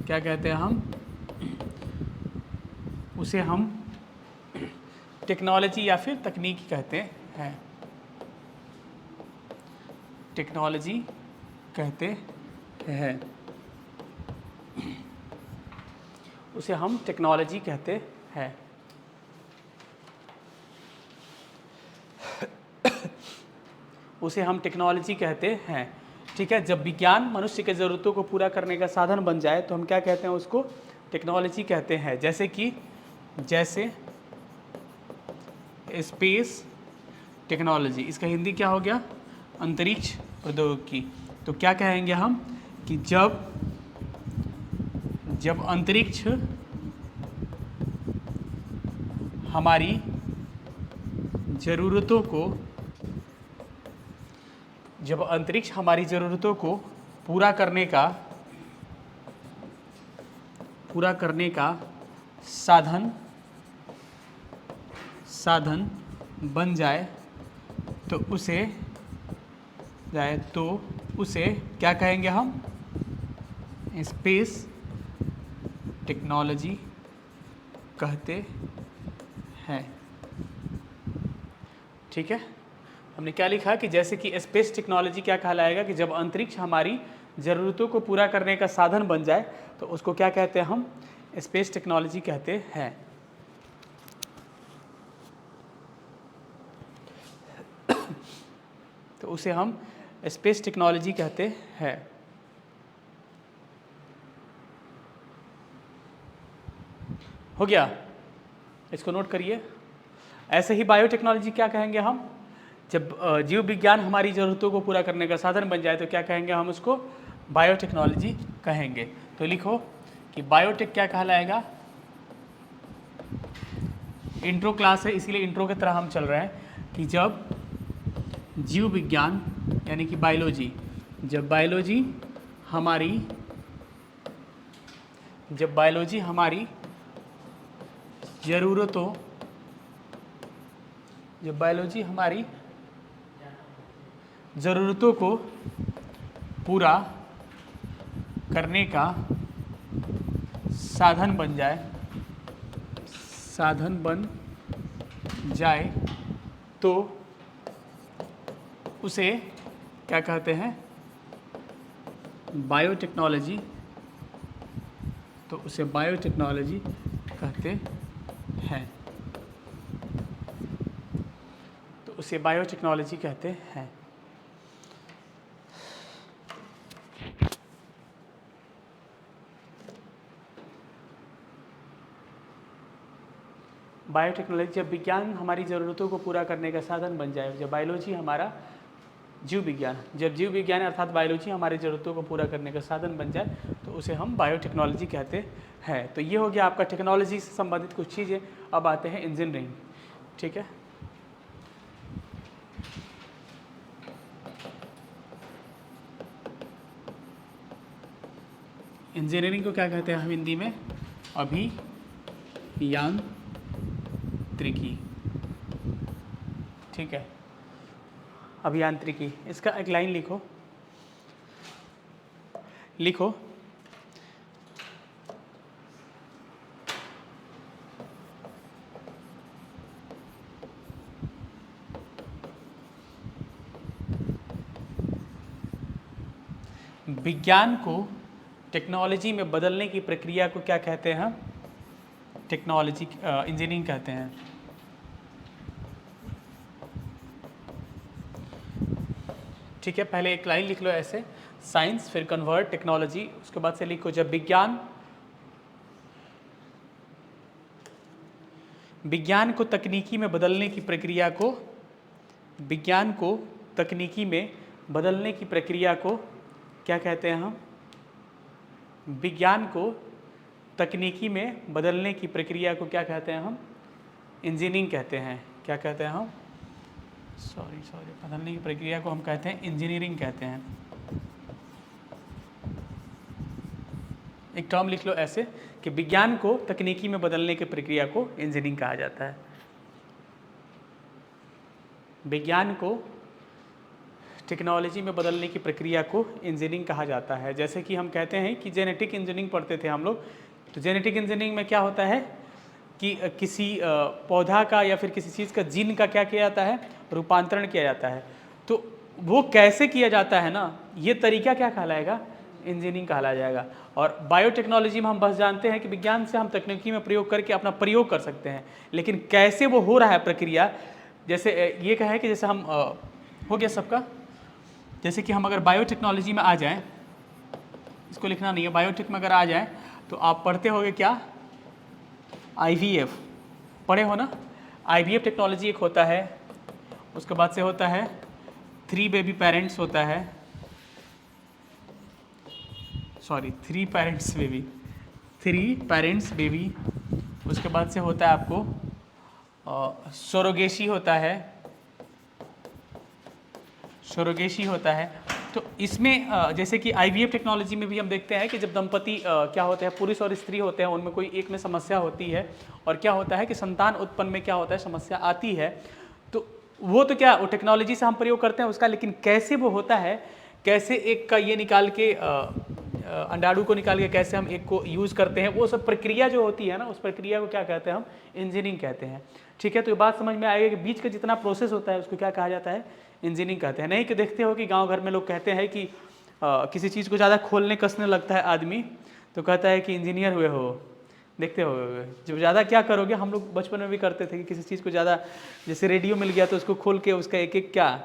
क्या कहते हैं? उसे हम टेक्नोलॉजी या फिर तकनीकी कहते हैं। टेक्नोलॉजी कहते हैं, उसे हम टेक्नोलॉजी कहते हैं। उसे हम टेक्नोलॉजी कहते हैं। ठीक है, जब विज्ञान मनुष्य के ज़रूरतों को पूरा करने का साधन बन जाए तो हम क्या कहते हैं? उसको टेक्नोलॉजी कहते हैं। जैसे स्पेस टेक्नोलॉजी, इसका हिंदी क्या हो गया? अंतरिक्ष प्रौद्योगिकी। तो क्या कहेंगे हम कि जब अंतरिक्ष हमारी ज़रूरतों को पूरा करने का साधन बन जाए तो उसे क्या कहेंगे? हम स्पेस टेक्नोलॉजी कहते हैं। ठीक है, हमने क्या लिखा कि जैसे कि स्पेस टेक्नोलॉजी क्या कहलाएगा कि जब अंतरिक्ष हमारी ज़रूरतों को पूरा करने का साधन बन जाए तो उसको क्या कहते हैं, हम स्पेस टेक्नोलॉजी कहते हैं। तो उसे हम स्पेस टेक्नोलॉजी कहते हैं। हो गया, इसको नोट करिए। ऐसे ही बायोटेक्नोलॉजी क्या कहेंगे हम, जब जीव विज्ञान हमारी ज़रूरतों को पूरा करने का साधन बन जाए तो क्या कहेंगे, हम उसको बायोटेक्नोलॉजी कहेंगे। तो लिखो कि बायोटेक क्या कहलाएगा, इंट्रो क्लास है इसीलिए इंट्रो की तरह हम चल रहे हैं कि जब जीव विज्ञान यानी कि बायोलॉजी, जब बायोलॉजी हमारी ज़रूरतों, जब बायोलॉजी हमारी ज़रूरतों को पूरा करने का साधन बन जाए तो उसे क्या कहते हैं, बायोटेक्नोलॉजी। तो उसे बायोटेक्नोलॉजी कहते हैं। तो उसे बायोटेक्नोलॉजी कहते हैं। बायोटेक्नोलॉजी जब विज्ञान हमारी ज़रूरतों को पूरा करने का साधन बन जाए, जब बायोलॉजी हमारा जीव विज्ञान, जब जीव विज्ञान अर्थात बायोलॉजी हमारी ज़रूरतों को पूरा करने का साधन बन जाए तो उसे हम बायोटेक्नोलॉजी कहते हैं। तो ये हो गया आपका टेक्नोलॉजी से संबंधित कुछ चीज़ें। अब आते हैं इंजीनियरिंग, ठीक है। इंजीनियरिंग को क्या कहते हैं हम हिंदी में, अभियांत्रिकी, ठीक है, अभियांत्रिकी। इसका एक लाइन लिखो विज्ञान को टेक्नोलॉजी में बदलने की प्रक्रिया को क्या कहते हैं हम, टेक्नोलॉजी इंजीनियरिंग कहते हैं। ठीक है, पहले एक लाइन लिख लो ऐसे, साइंस फिर कन्वर्ट टेक्नोलॉजी, उसके बाद से लिखो जब विज्ञान को तकनीकी में बदलने की प्रक्रिया को, विज्ञान को तकनीकी में बदलने की प्रक्रिया को क्या कहते हैं हम, विज्ञान को तकनीकी में बदलने की प्रक्रिया को क्या कहते हैं हम, इंजीनियरिंग कहते हैं। क्या कहते हैं हम, सॉरी बदलने की प्रक्रिया को हम कहते हैं इंजीनियरिंग कहते हैं। एक टर्म लिख लो ऐसे कि विज्ञान को तकनीकी में बदलने की प्रक्रिया को इंजीनियरिंग कहा जाता है। विज्ञान को टेक्नोलॉजी में बदलने की प्रक्रिया को इंजीनियरिंग कहा जाता है। जैसे कि हम कहते हैं कि जेनेटिक इंजीनियरिंग पढ़ते थे हम लोग, तो जेनेटिक इंजीनियरिंग में क्या होता है कि किसी पौधा का या फिर किसी चीज़ का जीन का क्या किया जाता है, रूपांतरण किया जाता है। तो वो कैसे किया जाता है ना, ये तरीका क्या कहलाएगा, इंजीनियरिंग कहलाया जाएगा। और बायोटेक्नोलॉजी में हम बस जानते हैं कि विज्ञान से हम तकनीकी में प्रयोग करके अपना प्रयोग कर सकते हैं, लेकिन कैसे वो हो रहा है प्रक्रिया, जैसे ये कहे कि जैसे हम हो गया सबका, जैसे कि हम अगर बायोटेक्नोलॉजी में आ जाएं, इसको लिखना नहीं है, बायोटेक में अगर आ जाएं तो आप पढ़ते होगे क्या, IVF पढ़े हो ना। IVF टेक्नोलॉजी एक होता है, उसके बाद से होता है 3 बेबी पेरेंट्स होता है, सॉरी 3 पेरेंट्स बेबी, उसके बाद से होता है आपको सरोगेसी होता है। तो इसमें जैसे कि IVF टेक्नोलॉजी में भी हम देखते हैं कि जब दंपति क्या होते हैं, पुरुष और स्त्री होते हैं, उनमें कोई एक में समस्या होती है और क्या होता है कि संतान उत्पन्न में क्या होता है, समस्या आती है, तो वो तो क्या वो टेक्नोलॉजी से हम प्रयोग करते हैं उसका, लेकिन कैसे वो होता है, कैसे एक का ये निकाल के अंडाणु को निकाल के कैसे हम एक को यूज़ करते हैं, वो सब प्रक्रिया जो होती है ना, उस प्रक्रिया को क्या कहते हैं हम, इंजीनियरिंग कहते हैं। ठीक है, तो ये बात समझ में आएगी कि बीच का जितना प्रोसेस होता है उसको क्या कहा जाता है, इंजीनियरिंग कहते हैं। नहीं कि देखते हो कि गाँव घर में लोग कहते हैं कि किसी चीज़ को ज़्यादा खोलने कसने लगता है आदमी तो कहता है कि इंजीनियर हुए हो। देखते हो जब ज़्यादा क्या करोगे, हम लोग बचपन में भी करते थे कि किसी चीज़ को ज़्यादा, जैसे रेडियो मिल गया तो उसको खोल के उसका एक एक क्या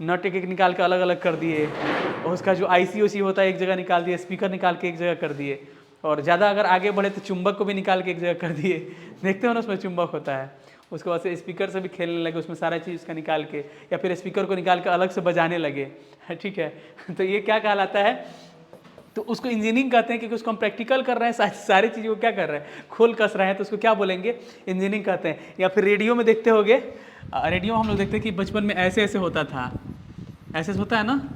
नट एक एक निकाल के अलग अलग कर दिए, और उसका जो IC होता है एक जगह निकाल दिए, स्पीकर निकाल के एक जगह कर दिए, और ज़्यादा अगर आगे बढ़े तो चुंबक को भी निकाल के एक जगह कर दिए। देखते हो ना, उसमें चुंबक होता है, उसके बाद से स्पीकर से भी खेलने लगे, उसमें सारा चीज़ का निकाल के, या फिर स्पीकर को निकाल के अलग से बजाने लगे। ठीक है, तो ये क्या कहलाता है, तो उसको इंजीनियरिंग कहते हैं, क्योंकि उसको हम प्रैक्टिकल कर रहे हैं, सारी चीज़ों को क्या कर रहे हैं, खोल कस रहे हैं, तो उसको क्या बोलेंगे, इंजीनियरिंग कहते हैं। या फिर रेडियो में देखते होगे, रेडियो में हम लोग देखते हैं कि बचपन में ऐसे ऐसे होता था, ऐसे होता है ना,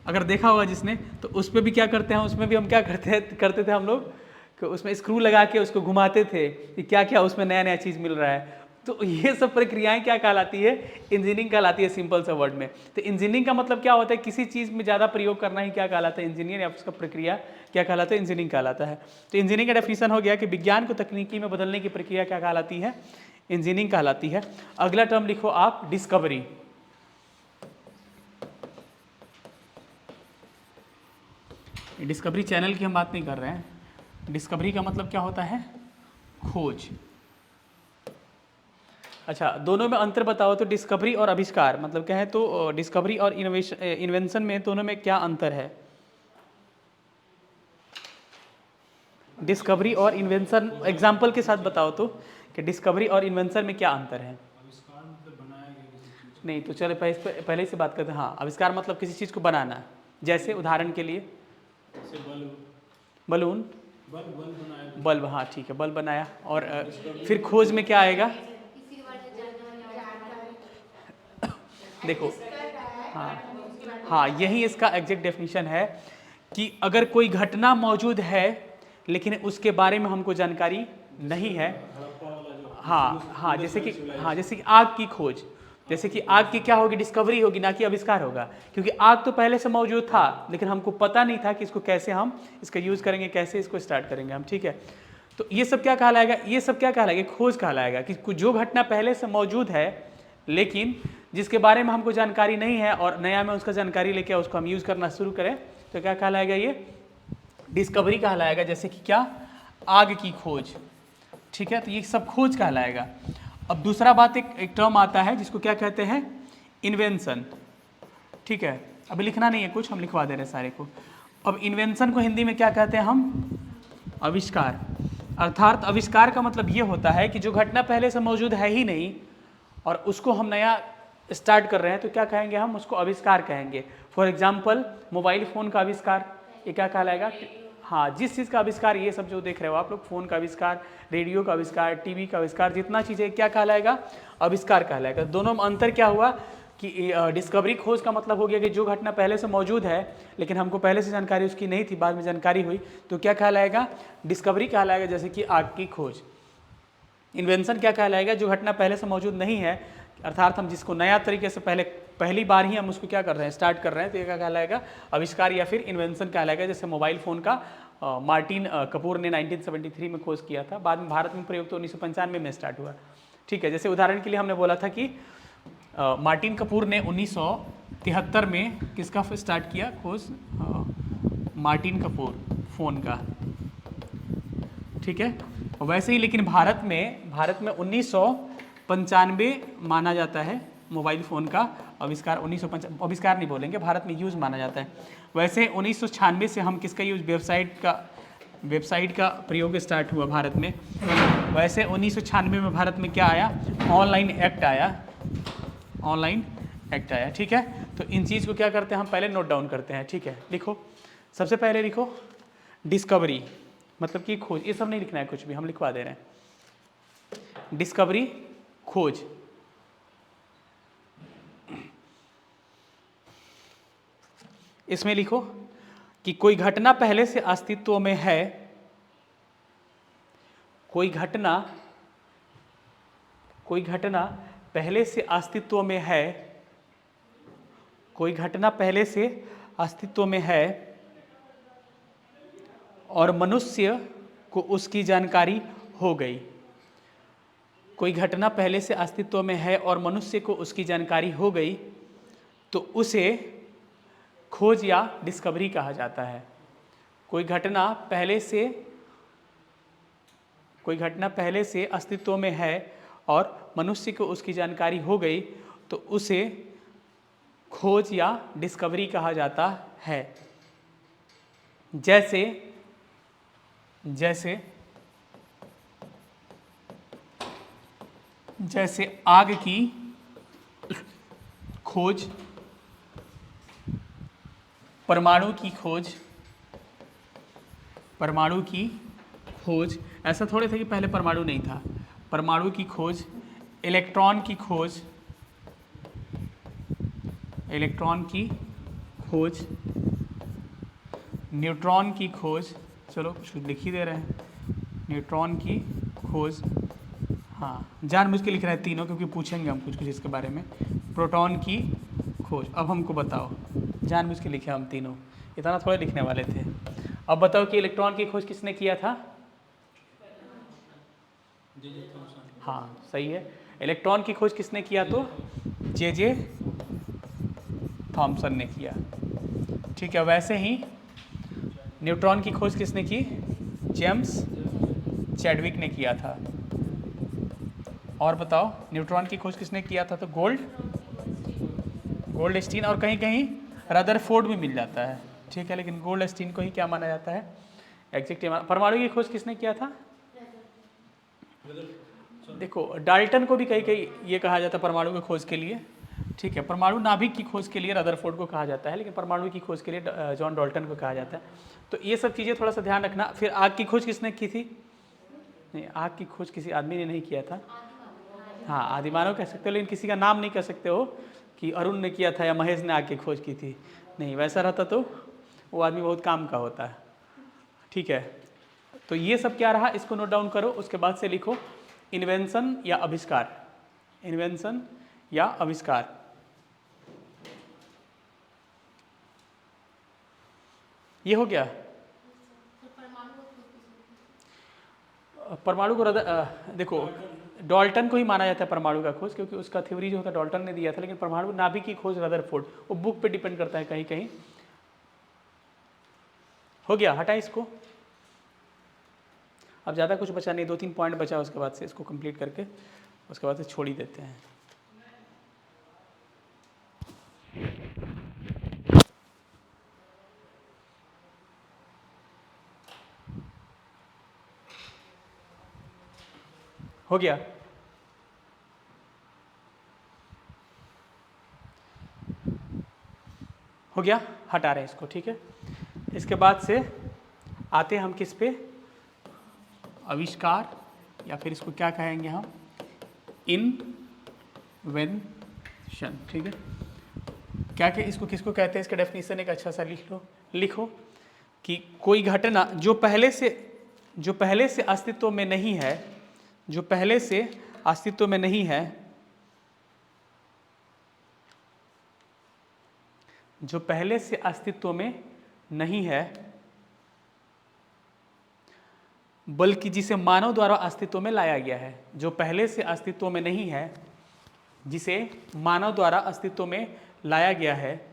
अगर देखा होगा जिसने, तो उस पर भी क्या करते हैं, उसमें भी हम क्या करते थे हम लोग कि उसमें स्क्रू लगा के उसको घुमाते थे कि क्या क्या उसमें नया नया चीज़ मिल रहा है। तो ये सब प्रक्रियाएं क्या कहलाती है, इंजीनियरिंग कहलाती है, सिंपल सा वर्ड में। तो इंजीनियरिंग का मतलब क्या होता है, किसी चीज़ में ज़्यादा प्रयोग करना ही क्या कहलाता है, इंजीनियर, या उसका प्रक्रिया क्या कहलाता है, इंजीनियरिंग कहलाता है। तो इंजीनियरिंग का डेफिनेशन हो गया कि विज्ञान को तकनीकी में बदलने की प्रक्रिया क्या कहलाती है, इंजीनियरिंग कहलाती है। अगला टर्म लिखो आप, डिस्कवरी। डिस्कवरी चैनल की हम बात नहीं कर रहे हैं, डिस्कवरी का मतलब क्या होता है, खोज। अच्छा, दोनों में अंतर बताओ तो, डिस्कवरी और आविष्कार मतलब क्या है, तो डिस्कवरी और इन्वेंशन में, दोनों में क्या अंतर है, डिस्कवरी और इन्वेंशन एग्जाम्पल के साथ बताओ तो, कि डिस्कवरी और इन्वेंशन में क्या अंतर है। नहीं तो चलो पहले से बात करते हैं। हाँ, आविष्कार मतलब किसी चीज़ को बनाना, जैसे उदाहरण के लिए बलून, बल्ब, हाँ ठीक है, बल्ब बनाया। और फिर खोज में क्या आएगा, देखो, हाँ यही इसका एग्जैक्ट डेफिनेशन है कि अगर कोई घटना मौजूद है लेकिन उसके बारे में हमको जानकारी नहीं है। हाँ, जैसे कि आग की खोज, जैसे कि आग की क्या होगी, डिस्कवरी होगी, ना कि आविष्कार होगा, क्योंकि आग तो पहले से मौजूद था लेकिन हमको पता नहीं था कि इसको कैसे हम इसका यूज़ करेंगे, कैसे इसको स्टार्ट करेंगे हम। ठीक है, तो ये सब क्या कहलाएगा, ये सब क्या कहलाएगा, खोज कहलाएगा, कि जो घटना पहले से मौजूद है लेकिन जिसके बारे में हमको जानकारी नहीं है और नया में उसका जानकारी लेके उसको हम यूज़ करना शुरू करें, तो क्या कहलाएगा, ये डिस्कवरी कहलाएगा। जैसे कि क्या, आग की खोज। ठीक है, तो ये सब खोज कहलाएगा। अब दूसरा बात, एक टर्म आता है जिसको क्या कहते हैं, इन्वेंशन। ठीक है, अभी लिखना नहीं है कुछ, हम लिखवा दे रहे हैं सारे को। अब इन्वेंशन को हिंदी में क्या कहते हैं हम, आविष्कार। अर्थात आविष्कार का मतलब ये होता है कि जो घटना पहले से मौजूद है ही नहीं और उसको हम नया स्टार्ट कर रहे हैं, तो क्या कहेंगे हम, उसको आविष्कार कहेंगे। फॉर एग्जाम्पल, मोबाइल फ़ोन का आविष्कार, ये क्या कहलाएगा, हाँ जिस चीज़ का आविष्कार, ये सब जो देख रहे हो आप लोग, फ़ोन का आविष्कार, रेडियो का आविष्कार, टीवी का आविष्कार, जितना चीज़ें क्या कहलाएगा, आविष्कार कहलाएगा। दोनों में अंतर क्या हुआ कि डिस्कवरी खोज का मतलब हो गया कि जो घटना पहले से मौजूद है लेकिन हमको पहले से जानकारी उसकी नहीं थी, बाद में जानकारी हुई, तो क्या कहलाएगा, डिस्कवरी कहलाएगा, जैसे कि आग की खोज। इन्वेंशन क्या कहलाएगा, जो घटना पहले से मौजूद नहीं है, अर्थात हम जिसको नया तरीके से पहली बार ही हम उसको क्या कर रहे हैं, स्टार्ट कर रहे हैं, तो ये क्या कहलाएगा, आविष्कार या फिर इन्वेंशन कहलाएगा। जैसे मोबाइल फ़ोन का मार्टिन कपूर ने 1973 में खोज किया था, बाद में भारत में प्रयोग तो 1995 में स्टार्ट हुआ। ठीक है, जैसे उदाहरण के लिए हमने बोला था कि मार्टिन कपूर ने 1973 में किसका स्टार्ट किया खोज, मार्टिन कपूर फ़ोन का। ठीक है, वैसे ही लेकिन भारत में 1995 माना जाता है मोबाइल फ़ोन का आविष्कार। 1995 आविष्कार नहीं बोलेंगे, भारत में यूज़ माना जाता है। वैसे 1996 से हम किसका यूज़, वेबसाइट का प्रयोग स्टार्ट हुआ भारत में। वैसे 1996 में भारत में क्या आया, ऑनलाइन एक्ट आया। ठीक है, तो इन चीज़ को क्या करते हैं हम, पहले नोट डाउन करते हैं। ठीक है, लिखो, सबसे पहले लिखो डिस्कवरी मतलब कि खोज, ये सब नहीं लिखना है कुछ भी, हम लिखवा दे रहे हैं। डिस्कवरी, खोज। इसमें लिखो कि कोई घटना पहले से अस्तित्व में है, कोई घटना पहले से अस्तित्व में है, कोई घटना पहले से अस्तित्व में है और मनुष्य को उसकी जानकारी हो गई। कोई घटना पहले से अस्तित्व में है और मनुष्य को उसकी जानकारी हो गई तो उसे खोज या डिस्कवरी कहा जाता है। कोई घटना पहले से अस्तित्व में है और मनुष्य को उसकी जानकारी हो गई तो उसे खोज या डिस्कवरी कहा जाता है। जैसे जैसे जैसे आग की खोज, परमाणु की खोज, ऐसा थोड़े थे कि पहले परमाणु नहीं था। परमाणु की खोज, इलेक्ट्रॉन की खोज, न्यूट्रॉन की खोज, चलो कुछ लिख ही दे रहे हैं, न्यूट्रॉन की खोज, हाँ जानबूझ के लिख रहे हैं तीनों क्योंकि पूछेंगे हम कुछ कुछ इसके बारे में। प्रोटॉन की खोज, अब हमको बताओ, जानबूझ के लिखे हम तीनों, इतना थोड़े लिखने वाले थे। अब बताओ कि इलेक्ट्रॉन की खोज किसने किया था? हाँ सही है, इलेक्ट्रॉन की खोज किसने किया? तो जे थॉमसन ने किया। ठीक है, वैसे ही न्यूट्रॉन की खोज किसने की? जेम्स चैडविक ने किया था। और बताओ न्यूट्रॉन की खोज किसने किया था? तो गोल्डस्टीन, और कहीं कहीं रदरफोर्ड भी मिल जाता है। ठीक है, लेकिन गोल्डस्टीन को ही क्या माना जाता है? एग्जैक्ट। परमाणु की खोज किसने किया था? देखो डाल्टन को भी कहीं कहीं ये कहा जाता है परमाणु की खोज के लिए। ठीक है, परमाणु नाभिक की खोज के लिए रदरफोर्ड को कहा जाता है, लेकिन परमाणु की खोज के लिए जॉन डाल्टन को कहा जाता है। तो ये सब चीज़ें थोड़ा सा ध्यान रखना। फिर आग की खोज किसने की थी? नहीं, आग की खोज किसी आदमी ने नहीं किया था। हाँ आदिमानव कह सकते हो, लेकिन किसी का नाम नहीं कह सकते हो कि अरुण ने किया था या महेश ने आग की खोज की थी। नहीं, वैसा रहता तो वो आदमी बहुत काम का होता है। ठीक है, तो ये सब क्या रहा, इसको नोट डाउन करो। उसके बाद से लिखो इन्वेंशन या आविष्कार। इन्वेंशन या आविष्कार। ये हो गया। परमाणु को देखो डाल्टन को ही माना जाता है परमाणु का खोज, क्योंकि उसका थ्योरी जो होता है डाल्टन ने दिया था, लेकिन परमाणु नाभिक की खोज रदरफोर्ड, वो बुक पे डिपेंड करता है कहीं कहीं। हो गया, हटा इसको। अब ज़्यादा कुछ बचा नहीं, 2-3 पॉइंट बचा, उसके बाद से इसको कंप्लीट करके उसके बाद से छोड़ ही देते हैं। हो गया। हो गया, हटा रहे हैं इसको। ठीक है, इसके बाद से आते हैं हम किस पे? आविष्कार, या फिर इसको क्या कहेंगे हम? इनवेंशन। ठीक है, क्या क्या इसको किसको कहते हैं? इसका डेफिनेशन एक अच्छा सा लिखो कि कोई घटना जो पहले से अस्तित्व में नहीं है, जो पहले से अस्तित्व में नहीं है, जो पहले से अस्तित्व में नहीं है, बल्कि जिसे मानव द्वारा अस्तित्व में लाया गया है। जो पहले से अस्तित्व में नहीं है, जिसे मानव द्वारा अस्तित्व में लाया गया है,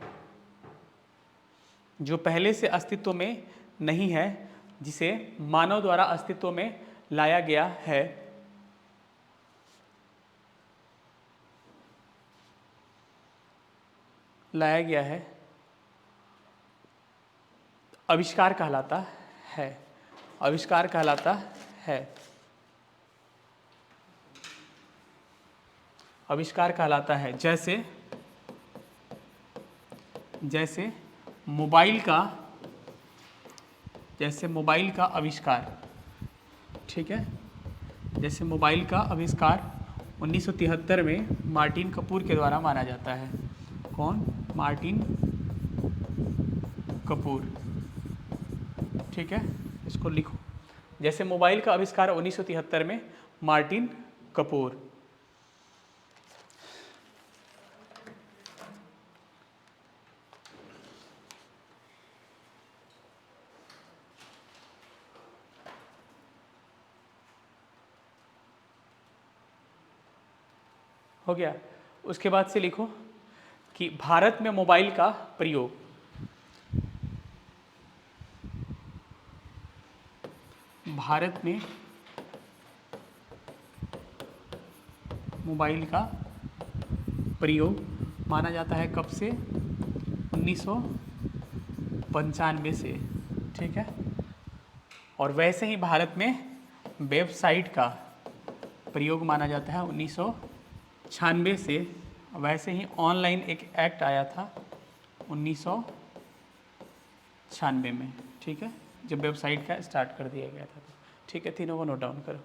जो पहले से अस्तित्व में नहीं है, जिसे मानव द्वारा अस्तित्व में लाया गया है, आविष्कार कहलाता है। आविष्कार कहलाता है। आविष्कार कहलाता है। जैसे मोबाइल का आविष्कार। ठीक है, जैसे मोबाइल का आविष्कार 1973 में मार्टिन कपूर के द्वारा माना जाता है। कौन? मार्टिन कपूर। ठीक है, इसको लिखो। जैसे मोबाइल का आविष्कार 1973 में मार्टिन कपूर। हो गया। उसके बाद से लिखो कि भारत में मोबाइल का प्रयोग, भारत में मोबाइल का प्रयोग माना जाता है कब से, 1995 से, ठीक है। और वैसे ही भारत में वेबसाइट का प्रयोग माना जाता है 1996 से। वैसे ही ऑनलाइन एक एक्ट आया था 1996 में, ठीक है, जब वेबसाइट का स्टार्ट कर दिया गया था। ठीक है, तीनों को नोट डाउन करो।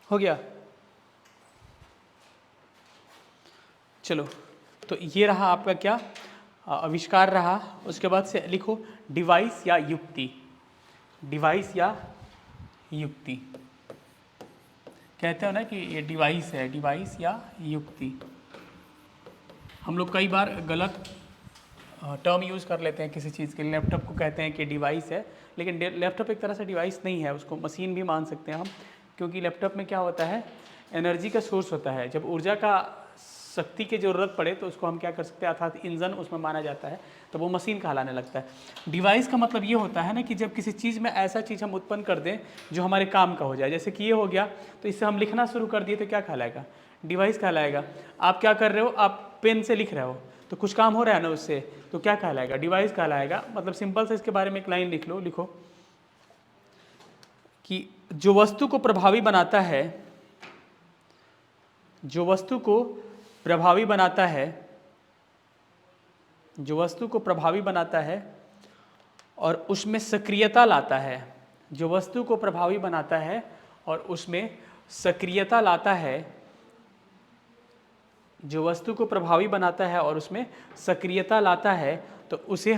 हो गया। चलो, तो ये रहा आपका क्या आविष्कार रहा। उसके बाद से लिखो डिवाइस या युक्ति, डिवाइस या युक्ति। कहते हो ना कि ये डिवाइस है, डिवाइस या युक्ति। हम लोग कई बार गलत टर्म यूज़ कर लेते हैं किसी चीज़ के लिए। लैपटॉप को कहते हैं कि डिवाइस है, लेकिन लैपटॉप एक तरह से डिवाइस नहीं है, उसको मशीन भी मान सकते हैं हम। क्योंकि लैपटॉप में क्या होता है, एनर्जी का सोर्स होता है। जब ऊर्जा का शक्ति की ज़रूरत पड़े तो उसको हम क्या कर सकते हैं, अर्थात इंजन उसमें माना जाता है, तो वो मशीन कहलाने लगता है। डिवाइस का मतलब ये होता है ना कि जब किसी चीज़ में ऐसा चीज़ हम उत्पन्न कर दें जो हमारे काम का हो जाए। जैसे कि ये हो गया, तो इससे हम लिखना शुरू कर दिए तो क्या कहलाएगा, डिवाइस कहलाएगा। आप क्या कर रहे हो, आप पेन से लिख रहे हो तो कुछ काम हो रहा है ना उससे, तो क्या कहलाएगा, डिवाइस कहलाएगा। मतलब सिंपल से इसके बारे में एक लाइन लिख लो, लिखो कि जो वस्तु को प्रभावी बनाता है, जो वस्तु को प्रभावी बनाता है, जो वस्तु को प्रभावी बनाता है और उसमें सक्रियता लाता है, जो वस्तु को प्रभावी बनाता है और उसमें सक्रियता लाता है, जो वस्तु को प्रभावी बनाता है और उसमें सक्रियता लाता है, तो उसे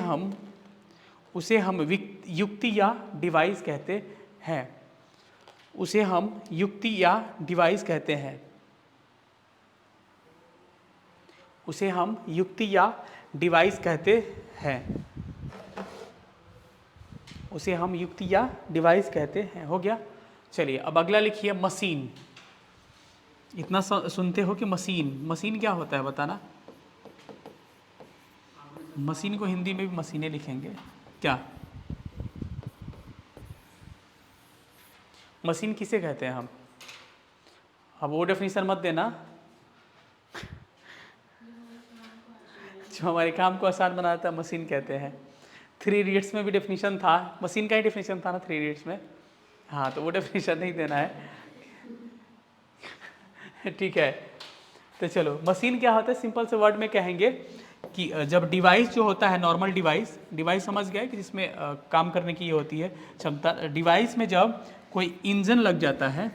हम युक्ति या डिवाइस कहते हैं। उसे हम युक्ति या डिवाइस कहते हैं। उसे हम युक्ति या डिवाइस कहते हैं। उसे हम युक्ति या डिवाइस कहते हैं। हो गया। चलिए अब अगला लिखिए मशीन। इतना सुनते हो कि मशीन, मशीन क्या होता है बताना। मशीन को हिंदी में भी मशीनें लिखेंगे क्या। मशीन किसे कहते हैं हम, अब वो डेफिनेशन मत देना जो हमारे काम को आसान बनाता है, मशीन कहते हैं। 3 इडियट्स में भी डेफिनेशन था, मशीन का ही डेफिनेशन था ना 3 इडियट्स में। हाँ, तो वो डेफिनेशन नहीं देना है ठीक है। तो चलो, मशीन क्या होता है, सिंपल से वर्ड में कहेंगे कि जब डिवाइस जो होता है, नॉर्मल डिवाइस समझ गए कि जिसमें काम करने की ये होती है क्षमता। डिवाइस में जब कोई इंजन लग जाता है,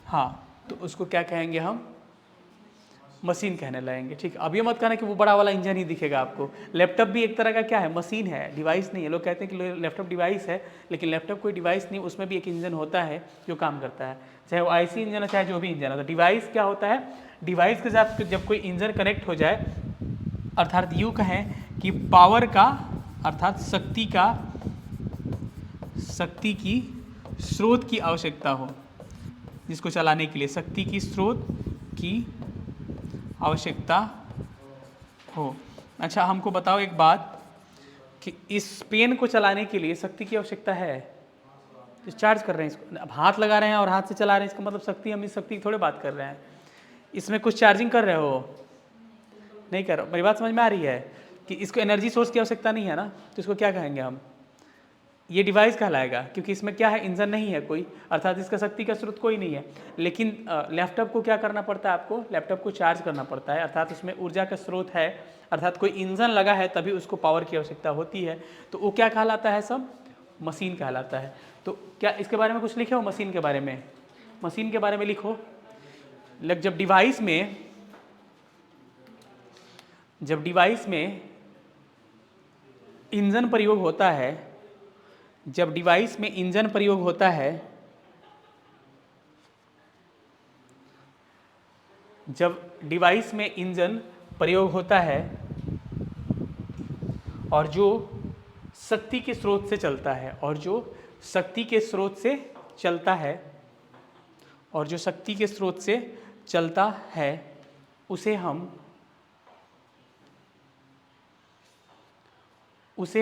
हाँ, तो उसको क्या कहेंगे हम, मशीन कहने लगेंगे। ठीक, अब ये मत कहना कि वो बड़ा वाला इंजन ही दिखेगा आपको। लैपटॉप भी एक तरह का क्या है, मशीन है, डिवाइस नहीं है। लोग कहते हैं कि लैपटॉप डिवाइस है, लेकिन लैपटॉप कोई डिवाइस नहीं, उसमें भी एक इंजन होता है जो काम करता है, चाहे वो आईसी इंजन हो चाहे जो भी इंजन हो। तो डिवाइस क्या होता है, डिवाइस के साथ जब कोई इंजन कनेक्ट हो जाए, अर्थात यूँ कहें कि पावर का, अर्थात शक्ति की स्रोत की आवश्यकता हो, जिसको चलाने के लिए शक्ति की स्रोत की आवश्यकता हो। अच्छा, हमको बताओ एक बात कि इस पेन को चलाने के लिए शक्ति की आवश्यकता है, तो चार्ज कर रहे हैं इसको, अब हाथ लगा रहे हैं और हाथ से चला रहे हैं, इसका मतलब शक्ति, हम इस शक्ति की थोड़ी बात कर रहे हैं। इसमें कुछ चार्जिंग कर रहे हो, नहीं कर रहे हो। मेरी बात समझ में आ रही है कि इसको एनर्जी सोर्स की आवश्यकता नहीं है ना, तो इसको क्या कहेंगे हम, ये डिवाइस कहलाएगा। क्योंकि इसमें क्या है, इंजन नहीं है कोई, अर्थात इसका शक्ति का स्रोत कोई नहीं है। लेकिन लैपटॉप को क्या करना पड़ता है आपको, लैपटॉप को चार्ज करना पड़ता है, अर्थात उसमें ऊर्जा का स्रोत है, अर्थात कोई इंजन लगा है तभी उसको पावर की आवश्यकता होती है। तो वो क्या कहलाता है, सब मशीन कहलाता है। तो क्या इसके बारे में कुछ लिखे हो, मशीन के बारे में, मशीन के बारे में लिखो जब डिवाइस में इंजन प्रयोग होता है, जब डिवाइस में इंजन प्रयोग होता है, जब डिवाइस में इंजन प्रयोग होता है और जो शक्ति के स्रोत से चलता है, और जो शक्ति के स्रोत से चलता है, और जो शक्ति के स्रोत से चलता है, उसे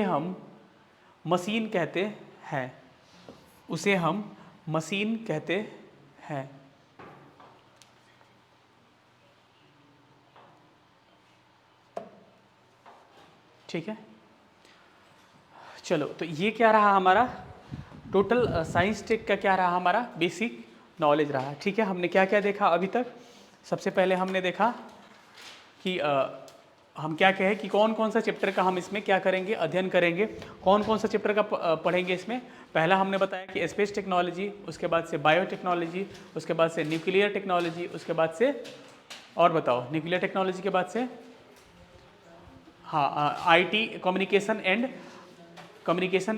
हम मशीन कहते हैं, उसे हम मशीन कहते हैं। ठीक है, चलो, तो ये क्या रहा हमारा टोटल साइंस टेक का, क्या रहा हमारा बेसिक नॉलेज रहा। ठीक है, हमने क्या क्या देखा अभी तक। सबसे पहले हमने देखा कि हम क्या कहें कि कौन कौन सा चैप्टर का हम इसमें क्या करेंगे, अध्ययन करेंगे, कौन कौन सा चैप्टर का पढ़ेंगे इसमें। पहला हमने बताया कि स्पेस टेक्नोलॉजी, उसके बाद से बायोटेक्नोलॉजी, उसके बाद से न्यूक्लियर टेक्नोलॉजी, उसके बाद से और बताओ, न्यूक्लियर टेक्नोलॉजी के बाद से हाँ आईटी, कम्युनिकेशन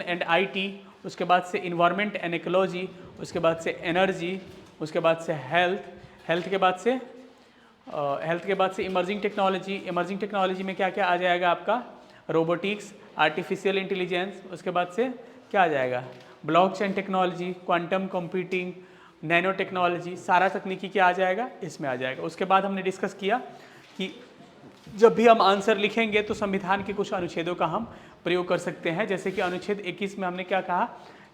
एंड आईटी, उसके बाद से इन्वायरमेंट एंड इकोलॉजी, उसके बाद से एनर्जी, उसके बाद से हेल्थ के बाद से इमर्जिंग टेक्नोलॉजी में क्या क्या आ जाएगा आपका, रोबोटिक्स, आर्टिफिशियल इंटेलिजेंस, उसके बाद से क्या आ जाएगा, blockchain technology, quantum computing, nano technology, सारा तकनीकी क्या आ जाएगा, इसमें आ जाएगा। उसके बाद हमने डिस्कस किया कि जब भी हम आंसर लिखेंगे तो संविधान के कुछ अनुच्छेदों का हम प्रयोग कर सकते हैं। जैसे कि अनुच्छेद 21 में हमने क्या कहा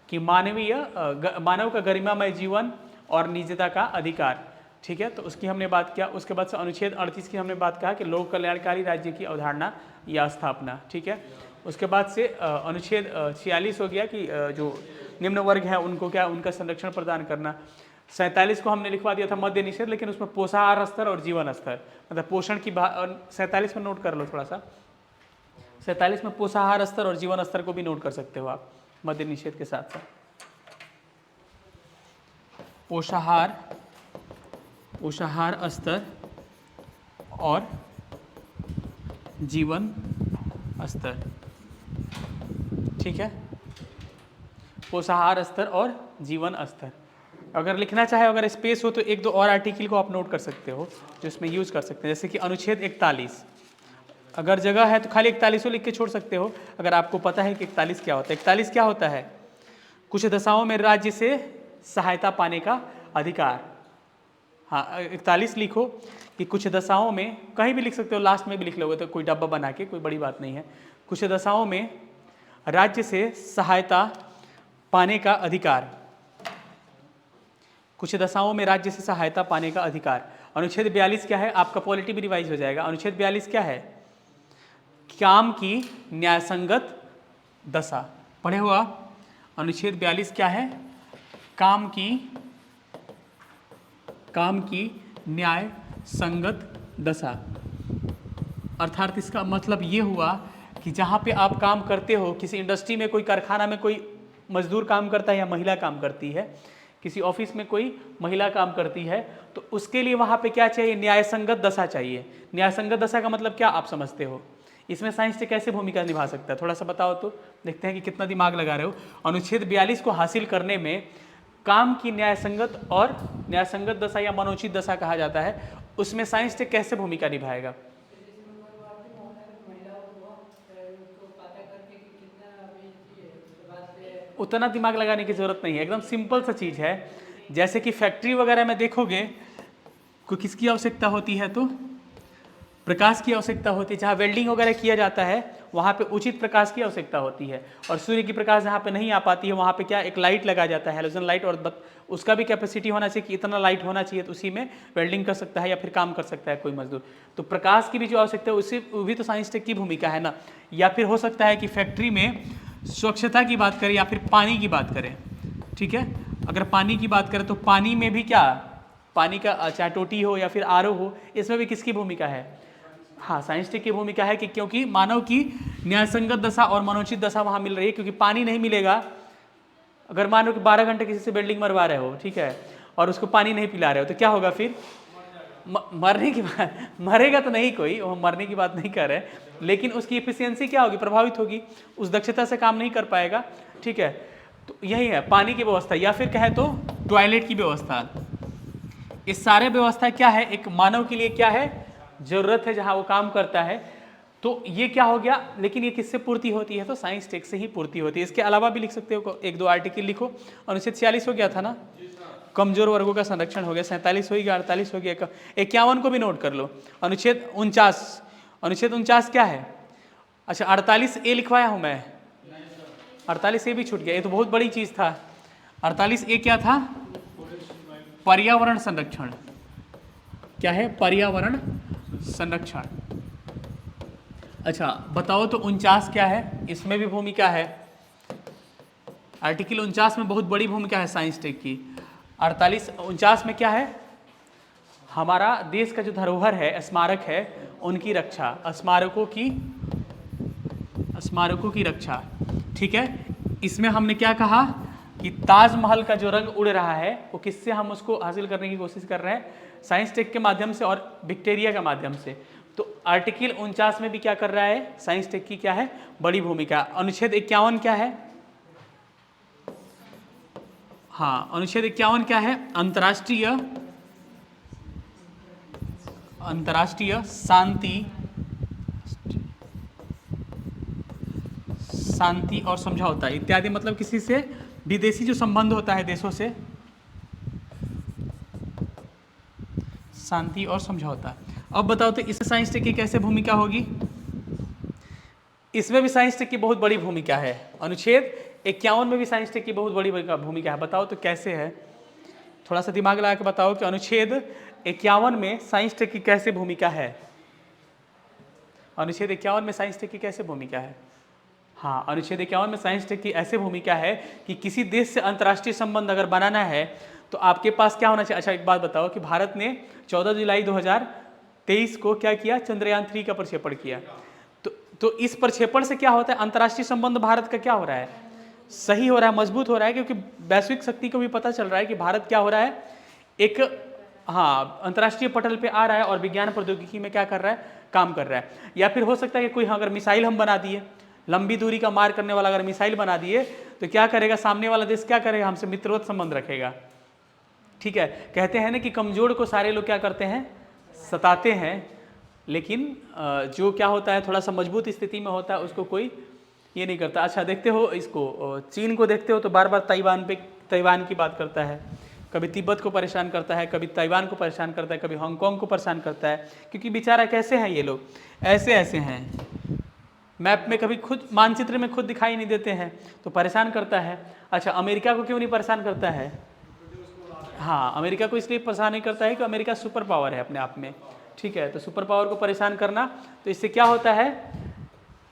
कि मानव का गरिमामय जीवन और निजता का अधिकार। ठीक है, तो उसकी हमने बात किया। उसके बाद से अनुच्छेद 38 की हमने बात कहा कि लोक कल्याणकारी राज्य की अवधारणा या स्थापना। ठीक है, उसके बाद से अनुच्छेद 46 हो गया कि जो निम्न वर्ग है उनको क्या, उनका संरक्षण प्रदान करना। 47 को हमने लिखवा दिया था मद्य निषेध, लेकिन उसमें पोषाहार स्तर और जीवन स्तर, मतलब पोषण की 47 में नोट कर लो थोड़ा सा, 47 में पोषाहार स्तर और जीवन स्तर को भी नोट कर सकते हो आप मद्य निषेध के साथ साथ। पोषाहार स्तर और जीवन स्तर। ठीक है, पोषाहार स्तर और जीवन स्तर। अगर लिखना चाहे, अगर स्पेस हो तो एक दो और आर्टिकल को आप नोट कर सकते हो जो इसमें यूज़ कर सकते हैं। जैसे कि अनुच्छेद 41, अगर जगह है तो खाली 41 लिख के छोड़ सकते हो, अगर आपको पता है कि 41 क्या होता है। 41 क्या होता है, कुछ दशाओं में राज्य से सहायता पाने का अधिकार। हाँ, 41 लिखो कि कुछ दशाओं में, कहीं भी लिख सकते हो, लास्ट में भी लिख लोगे तो कोई डब्बा बना के, कोई बड़ी बात नहीं है। कुछ दशाओं में राज्य से सहायता पाने का अधिकार, कुछ दशाओं में राज्य से सहायता पाने का अधिकार। अनुच्छेद 42 क्या है, आपका पॉलिटी भी रिवाइज हो जाएगा। अनुच्छेद 42 क्या है, काम की न्यायसंगत दशा। पढ़े हो आप, अनुच्छेद 42 क्या है, काम की न्याय संगत दशा। अर्थात इसका मतलब ये हुआ कि जहाँ पे आप काम करते हो, किसी इंडस्ट्री में, कोई कारखाना में कोई मजदूर काम करता है या महिला काम करती है, किसी ऑफिस में कोई महिला काम करती है, तो उसके लिए वहाँ पे क्या चाहिए, न्यायसंगत दशा चाहिए। न्यायसंगत दशा का मतलब क्या आप समझते हो, इसमें साइंस से कैसे भूमिका निभा सकता है, थोड़ा सा बताओ तो, देखते हैं कि कितना दिमाग लगा रहे हो। अनुच्छेद 42 को हासिल करने में काम की न्यायसंगत दशा या मनोचित दशा कहा जाता है, उसमें साइंस टेक कैसे भूमिका निभाएगा। उतना दिमाग लगाने की जरूरत नहीं है, एकदम सिंपल सा चीज है। जैसे कि फैक्ट्री वगैरह में देखोगे, को किसकी आवश्यकता होती है, तो प्रकाश की आवश्यकता होती है। जहाँ वेल्डिंग वगैरह किया जाता है वहाँ पे उचित प्रकाश की आवश्यकता होती है, और सूर्य की प्रकाश जहाँ पे नहीं आ पाती है वहाँ पे क्या, एक लाइट लगा जाता है, हेलोजन लाइट, और उसका भी कैपेसिटी होना चाहिए कि इतना लाइट होना चाहिए, तो उसी में वेल्डिंग कर सकता है या फिर काम कर सकता है कोई मजदूर। तो प्रकाश की भी जो आवश्यकता है उसी, वो भी तो साइंस टेक की भूमिका है ना। या फिर हो सकता है कि फैक्ट्री में स्वच्छता की बात करें या फिर पानी की बात करें। ठीक है, अगर पानी की बात करें तो पानी में भी क्या, पानी का चाहे टोटी हो या फिर आरओ हो, इसमें भी किसकी भूमिका है, हाँ साइंस टेक की भूमिका है कि क्योंकि मानव की न्यायसंगत दशा और मनोचित दशा वहाँ मिल रही है, क्योंकि पानी नहीं मिलेगा। अगर मानो कि 12 घंटे किसी से बिल्डिंग मरवा रहे हो, ठीक है, और उसको पानी नहीं पिला रहे हो, तो क्या होगा फिर, मरने की बात, मरेगा तो नहीं कोई, वो मरने की बात नहीं कर रहे, लेकिन उसकी एफिशिएंसी क्या होगी, प्रभावित होगी, उस दक्षता से काम नहीं कर पाएगा। ठीक है, तो यही है पानी की व्यवस्था, या फिर कहें तो टॉयलेट की व्यवस्था। इस सारे व्यवस्था क्या है, एक मानव के लिए क्या है, जरूरत है जहां वो काम करता है। तो ये क्या हो गया, लेकिन ये किससे पूर्ति होती है, तो साइंस टेक से ही पूर्ति होती है। इसके अलावा भी लिख सकते हो, एक दो आर्टिकल लिखो। अनुच्छेद 46 हो गया था ना, कमजोर वर्गों का संरक्षण हो गया, 47 हो गया, 48 हो गया, 51 को भी नोट कर लो। अनुच्छेद 49, अनुच्छेद 49 क्या है, अच्छा 48A लिखवाया हूं मैं, 48A भी छूट गया, ये तो बहुत बड़ी चीज था। 48A क्या था, पर्यावरण संरक्षण। क्या है, पर्यावरण संरक्षण। अच्छा बताओ तो 49 क्या है, इसमें भी भूमिका है, आर्टिकल 49 में बहुत बड़ी भूमिका है साइंस टेक की। 49 में क्या है, हमारा देश का जो धरोहर है, स्मारक है, उनकी रक्षा, स्मारकों की रक्षा। ठीक है, इसमें हमने क्या कहा कि ताजमहल का जो रंग उड़ रहा है वो किससे हम उसको हासिल करने की कोशिश कर रहे हैं, साइंस टेक के माध्यम से और विक्टोरिया के माध्यम से। तो आर्टिकल 49 में भी क्या कर रहा है, साइंस टेक की क्या है, बड़ी भूमिका। अनुच्छेद 51 क्या है, हाँ अनुच्छेद 51 क्या है, अंतर्राष्ट्रीय शांति और समझौता इत्यादि, मतलब किसी से विदेशी जो संबंध होता है देशों से, शांति और समझौता। अब बताओ तो इसमें साइंस टेक की कैसे भूमिका होगी, इसमें भी साइंस टेक की बहुत बड़ी भूमिका है। अनुच्छेद 51 में भी साइंस टेक की बहुत बड़ी भूमिका है, बताओ तो कैसे है, थोड़ा सा दिमाग लगा के बताओ कि अनुच्छेद 51 में साइंस टेक की कैसे भूमिका है, अनुच्छेद 51 में साइंस टेक की कैसे भूमिका है। हाँ, अनुच्छेद 51 में साइंस टेक की ऐसे भूमिका है कि किसी देश से अंतर्राष्ट्रीय संबंध अगर बनाना है तो आपके पास क्या होना चाहिए। अच्छा एक बात बताओ कि भारत ने 14 जुलाई 2023 को क्या किया, चंद्रयान 3 का प्रक्षेपण किया। तो इस प्रक्षेपण से क्या होता है, अंतर्राष्ट्रीय संबंध भारत का क्या हो रहा है, सही हो रहा है, मजबूत हो रहा है, क्योंकि वैश्विक शक्ति को भी पता चल रहा है कि भारत क्या हो रहा है, एक हाँ अंतर्राष्ट्रीय पटल पे आ रहा है और विज्ञान प्रौद्योगिकी में क्या कर रहा है, काम कर रहा है। या फिर हो सकता है कि कोई अगर मिसाइल हम बना दिए, लंबी दूरी का मार करने वाला अगर मिसाइल बना दिए तो क्या करेगा, सामने वाला देश क्या करेगा, हमसे मित्रवत संबंध रखेगा। ठीक है, कहते हैं ना कि कमजोर को सारे लोग क्या करते हैं, सताते हैं, लेकिन जो क्या होता है थोड़ा सा मजबूत स्थिति में होता है उसको कोई ये नहीं करता। अच्छा देखते हो इसको, चीन को देखते हो तो बार बार ताइवान की बात करता है, कभी तिब्बत को परेशान करता है, कभी ताइवान को परेशान करता है, कभी हांगकांग को परेशान करता है, क्योंकि बेचारा कैसे हैं ये लोग, ऐसे हैं, मैप में कभी खुद मानचित्र में खुद दिखाई नहीं देते हैं, तो परेशान करता है। अच्छा अमेरिका को क्यों नहीं परेशान करता है, हाँ अमेरिका को इसलिए परेशान नहीं करता है कि अमेरिका सुपर पावर है अपने आप में। ठीक है, तो सुपर पावर को परेशान करना, तो इससे क्या होता है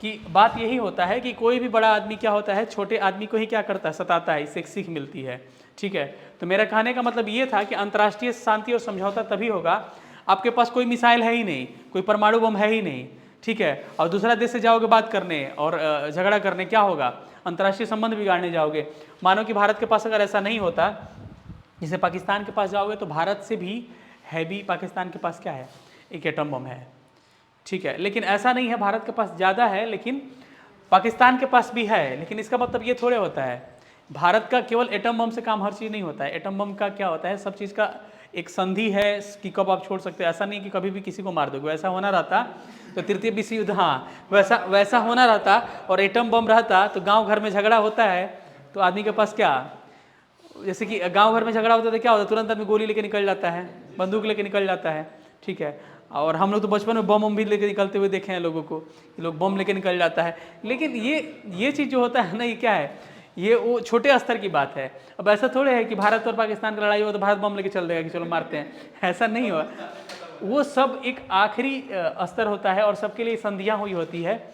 कि बात यही होता है कि कोई भी बड़ा आदमी क्या होता है, छोटे आदमी को ही क्या करता है, सताता है, इससे एक सीख मिलती है। ठीक है, तो मेरा कहने का मतलब ये था कि अंतर्राष्ट्रीय शांति और समझौता तभी होगा, आपके पास कोई मिसाइल है ही नहीं, कोई परमाणु बम है ही नहीं, ठीक है, और दूसरा देश से जाओगे बात करने और झगड़ा करने, क्या होगा, अंतर्राष्ट्रीय संबंध बिगाड़ने जाओगे। मानो कि भारत के पास अगर ऐसा नहीं होता, जैसे पाकिस्तान के पास जाओगे तो भारत से भी हैवी पाकिस्तान के पास क्या है, एक एटम बम है। ठीक है, लेकिन ऐसा नहीं है, भारत के पास ज़्यादा है लेकिन पाकिस्तान के पास भी है, लेकिन इसका मतलब ये थोड़े होता है भारत का केवल एटम बम से काम हर चीज़ नहीं होता है। एटम बम का क्या होता है, सब चीज़ का एक संधि है कि कब आप छोड़ सकते हो, ऐसा नहीं कि कभी भी किसी को मार दोगे, वैसा होना रहता तो तृतीय विश्व युद्ध, हाँ वैसा होना रहता, और एटम बम रहता तो गांव घर में झगड़ा होता है तो आदमी के पास क्या, जैसे कि गांव घर में झगड़ा होता है तो क्या होता है, तुरंत आदमी गोली लेके निकल जाता है, बंदूक लेके निकल जाता है। ठीक है, और हम लोग तो बचपन में बम भी लेके निकलते हुए देखे हैं लोगों को, लोग बम लेके निकल जाता है। लेकिन ये चीज़ जो होता है ना, ये क्या है, ये वो छोटे स्तर की बात है। अब ऐसा थोड़े है कि भारत और पाकिस्तान की लड़ाई हो तो भारत बम लेके चल देगा कि चलो मारते हैं, ऐसा नहीं हुआ। वो सब एक आखिरी स्तर होता है और सबके लिए संधियाँ हुई होती है,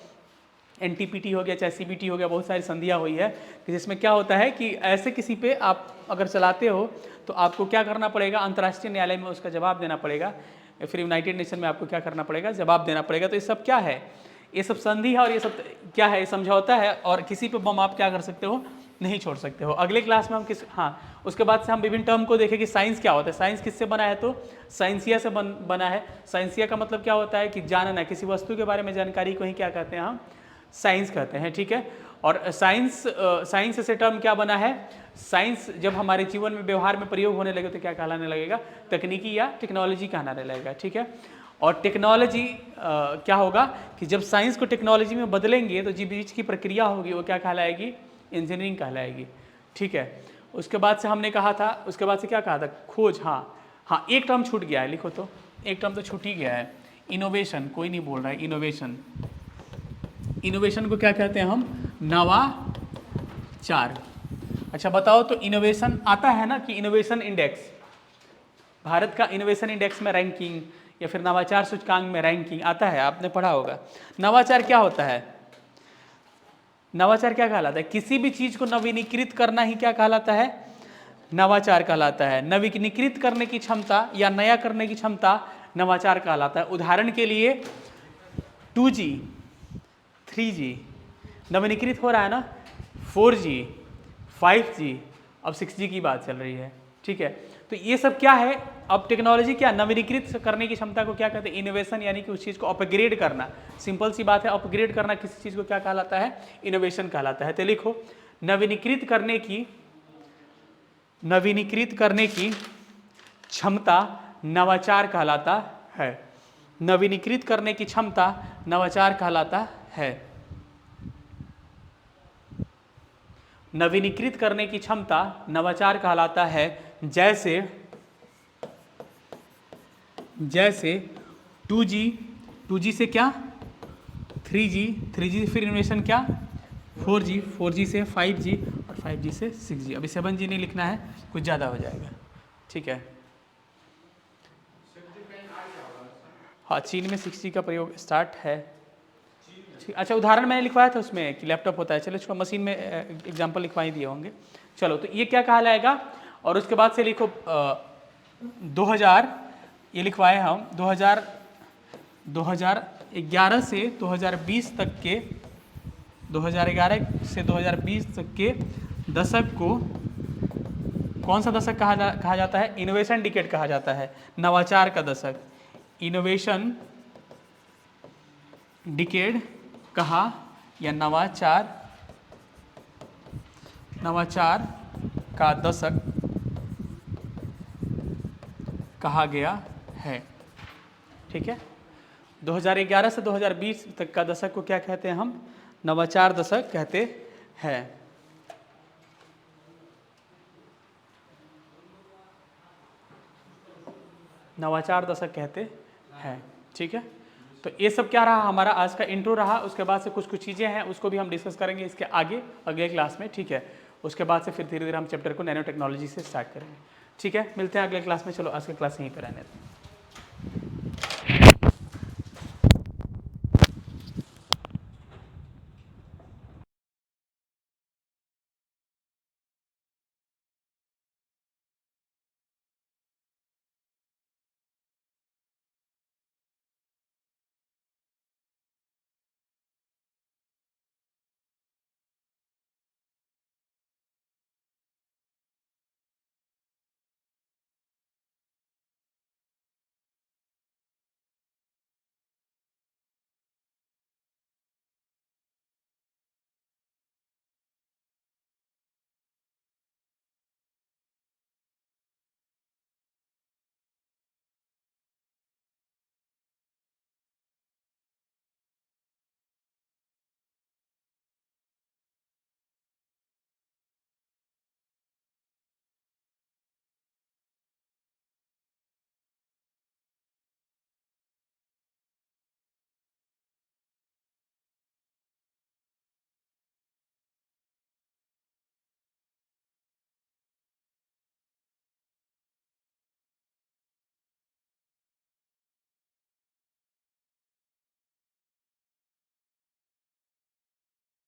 NTPT हो गया चाहे CBT हो गया, बहुत सारी संधियाँ हुई है कि जिसमें क्या होता है कि ऐसे किसी पे आप अगर चलाते हो तो आपको क्या करना पड़ेगा, अंतर्राष्ट्रीय न्यायालय में उसका जवाब देना पड़ेगा, फिर यूनाइटेड नेशन में आपको क्या करना पड़ेगा, जवाब देना पड़ेगा। तो ये सब क्या है, ये सब संधि है और ये सब क्या है, समझौता है, और किसी पे बम आप क्या कर सकते हो, नहीं छोड़ सकते हो। अगले क्लास में हम उसके बाद से हम विभिन्न टर्म को देखें कि साइंस क्या होता है। साइंस किससे बना है, तो साइंसिया से बना है। साइंसिया का मतलब क्या होता है कि जानना, किसी वस्तु के बारे में जानकारी को ही क्या कहते हैं, हम साइंस कहते हैं, ठीक है। और साइंस से टर्म क्या बना है, साइंस जब हमारे जीवन में व्यवहार में प्रयोग होने लगे तो क्या कहलाने लगेगा, तकनीकी या टेक्नोलॉजी कहलाने लगेगा, ठीक है। और टेक्नोलॉजी क्या होगा कि जब साइंस को टेक्नोलॉजी में बदलेंगे तो जो बीच की प्रक्रिया होगी वो क्या कहलाएगी, इंजीनियरिंग कहलाएगी, ठीक है। उसके बाद से हमने कहा था, उसके बाद से क्या कहा था, खोज। हाँ, एक टर्म छूट गया है, लिखो तो, एक टर्म तो छूट ही गया है, इनोवेशन। कोई नहीं बोल रहा है, इनोवेशन। इनोवेशन को क्या कहते हैं हम, नवाचार। अच्छा बताओ तो इनोवेशन आता है ना कि इनोवेशन इंडेक्स, भारत का इनोवेशन इंडेक्स में रैंकिंग या फिर नवाचार सूचकांक में रैंकिंग आता है, आपने पढ़ा होगा। नवाचार क्या होता है, नवाचार क्या कहलाता है, किसी भी चीज को नवीनीकृत करना ही क्या कहलाता है, नवाचार कहलाता है। नवीनीकृत करने की क्षमता या नया करने की क्षमता नवाचार कहलाता है। उदाहरण के लिए 2G 3G नवीनीकृत हो रहा है ना, 4G 5G, अब 6G की बात चल रही है, ठीक है। तो ये सब क्या है, अब टेक्नोलॉजी क्या, नवीनीकृत करने की क्षमता को क्या कहते हैं, इनोवेशन, यानी कि उस चीज़ को अपग्रेड करना। सिंपल सी बात है, अपग्रेड करना किसी चीज़ को क्या कहलाता है, इनोवेशन कहलाता है। तो लिखो, नवीनीकृत करने की क्षमता नवाचार कहलाता है। नवीनीकृत करने की क्षमता नवाचार कहलाता है। नवीनीकृत करने की क्षमता नवाचार कहलाता है। जैसे 2G से क्या 3G से फिर इनोवेशन क्या 4G से 5G और 5G से 6G। अभी 7G नहीं लिखना है, कुछ ज़्यादा हो जाएगा, ठीक है। हाँ, चीन में 6G का प्रयोग स्टार्ट है। अच्छा, उदाहरण मैंने लिखवाया था उसमें कि लैपटॉप होता है, चलो इसको मशीन में एग्जांपल लिखवा ही दिए होंगे। चलो, तो ये क्या कहलाएगा, और उसके बाद से लिखो 2000, ये लिखवाए हम 2011 से 2020 तक के, 2011 से 2020 तक के दशक को कौन सा दशक कहा जाता है, इनोवेशन डिकेड कहा जाता है, नवाचार का दशक, इनोवेशन डिकेड कहा, या नवाचार का दशक कहा गया है, ठीक है। 2011 से 2020 तक का दशक को क्या कहते हैं हम, नवाचार दशक कहते हैं। नवाचार दशक कहते हैं, ठीक है। तो ये सब क्या रहा, हमारा आज का इंट्रो रहा। उसके बाद से कुछ चीज़ें हैं उसको भी हम डिस्कस करेंगे इसके आगे अगले क्लास में, ठीक है। उसके बाद से फिर धीरे धीरे हम चैप्टर को नैनो टेक्नोलॉजी से स्टार्ट करेंगे, ठीक है। मिलते हैं अगले क्लास में। चलो, आज के क्लास यहीं पर रहने दें।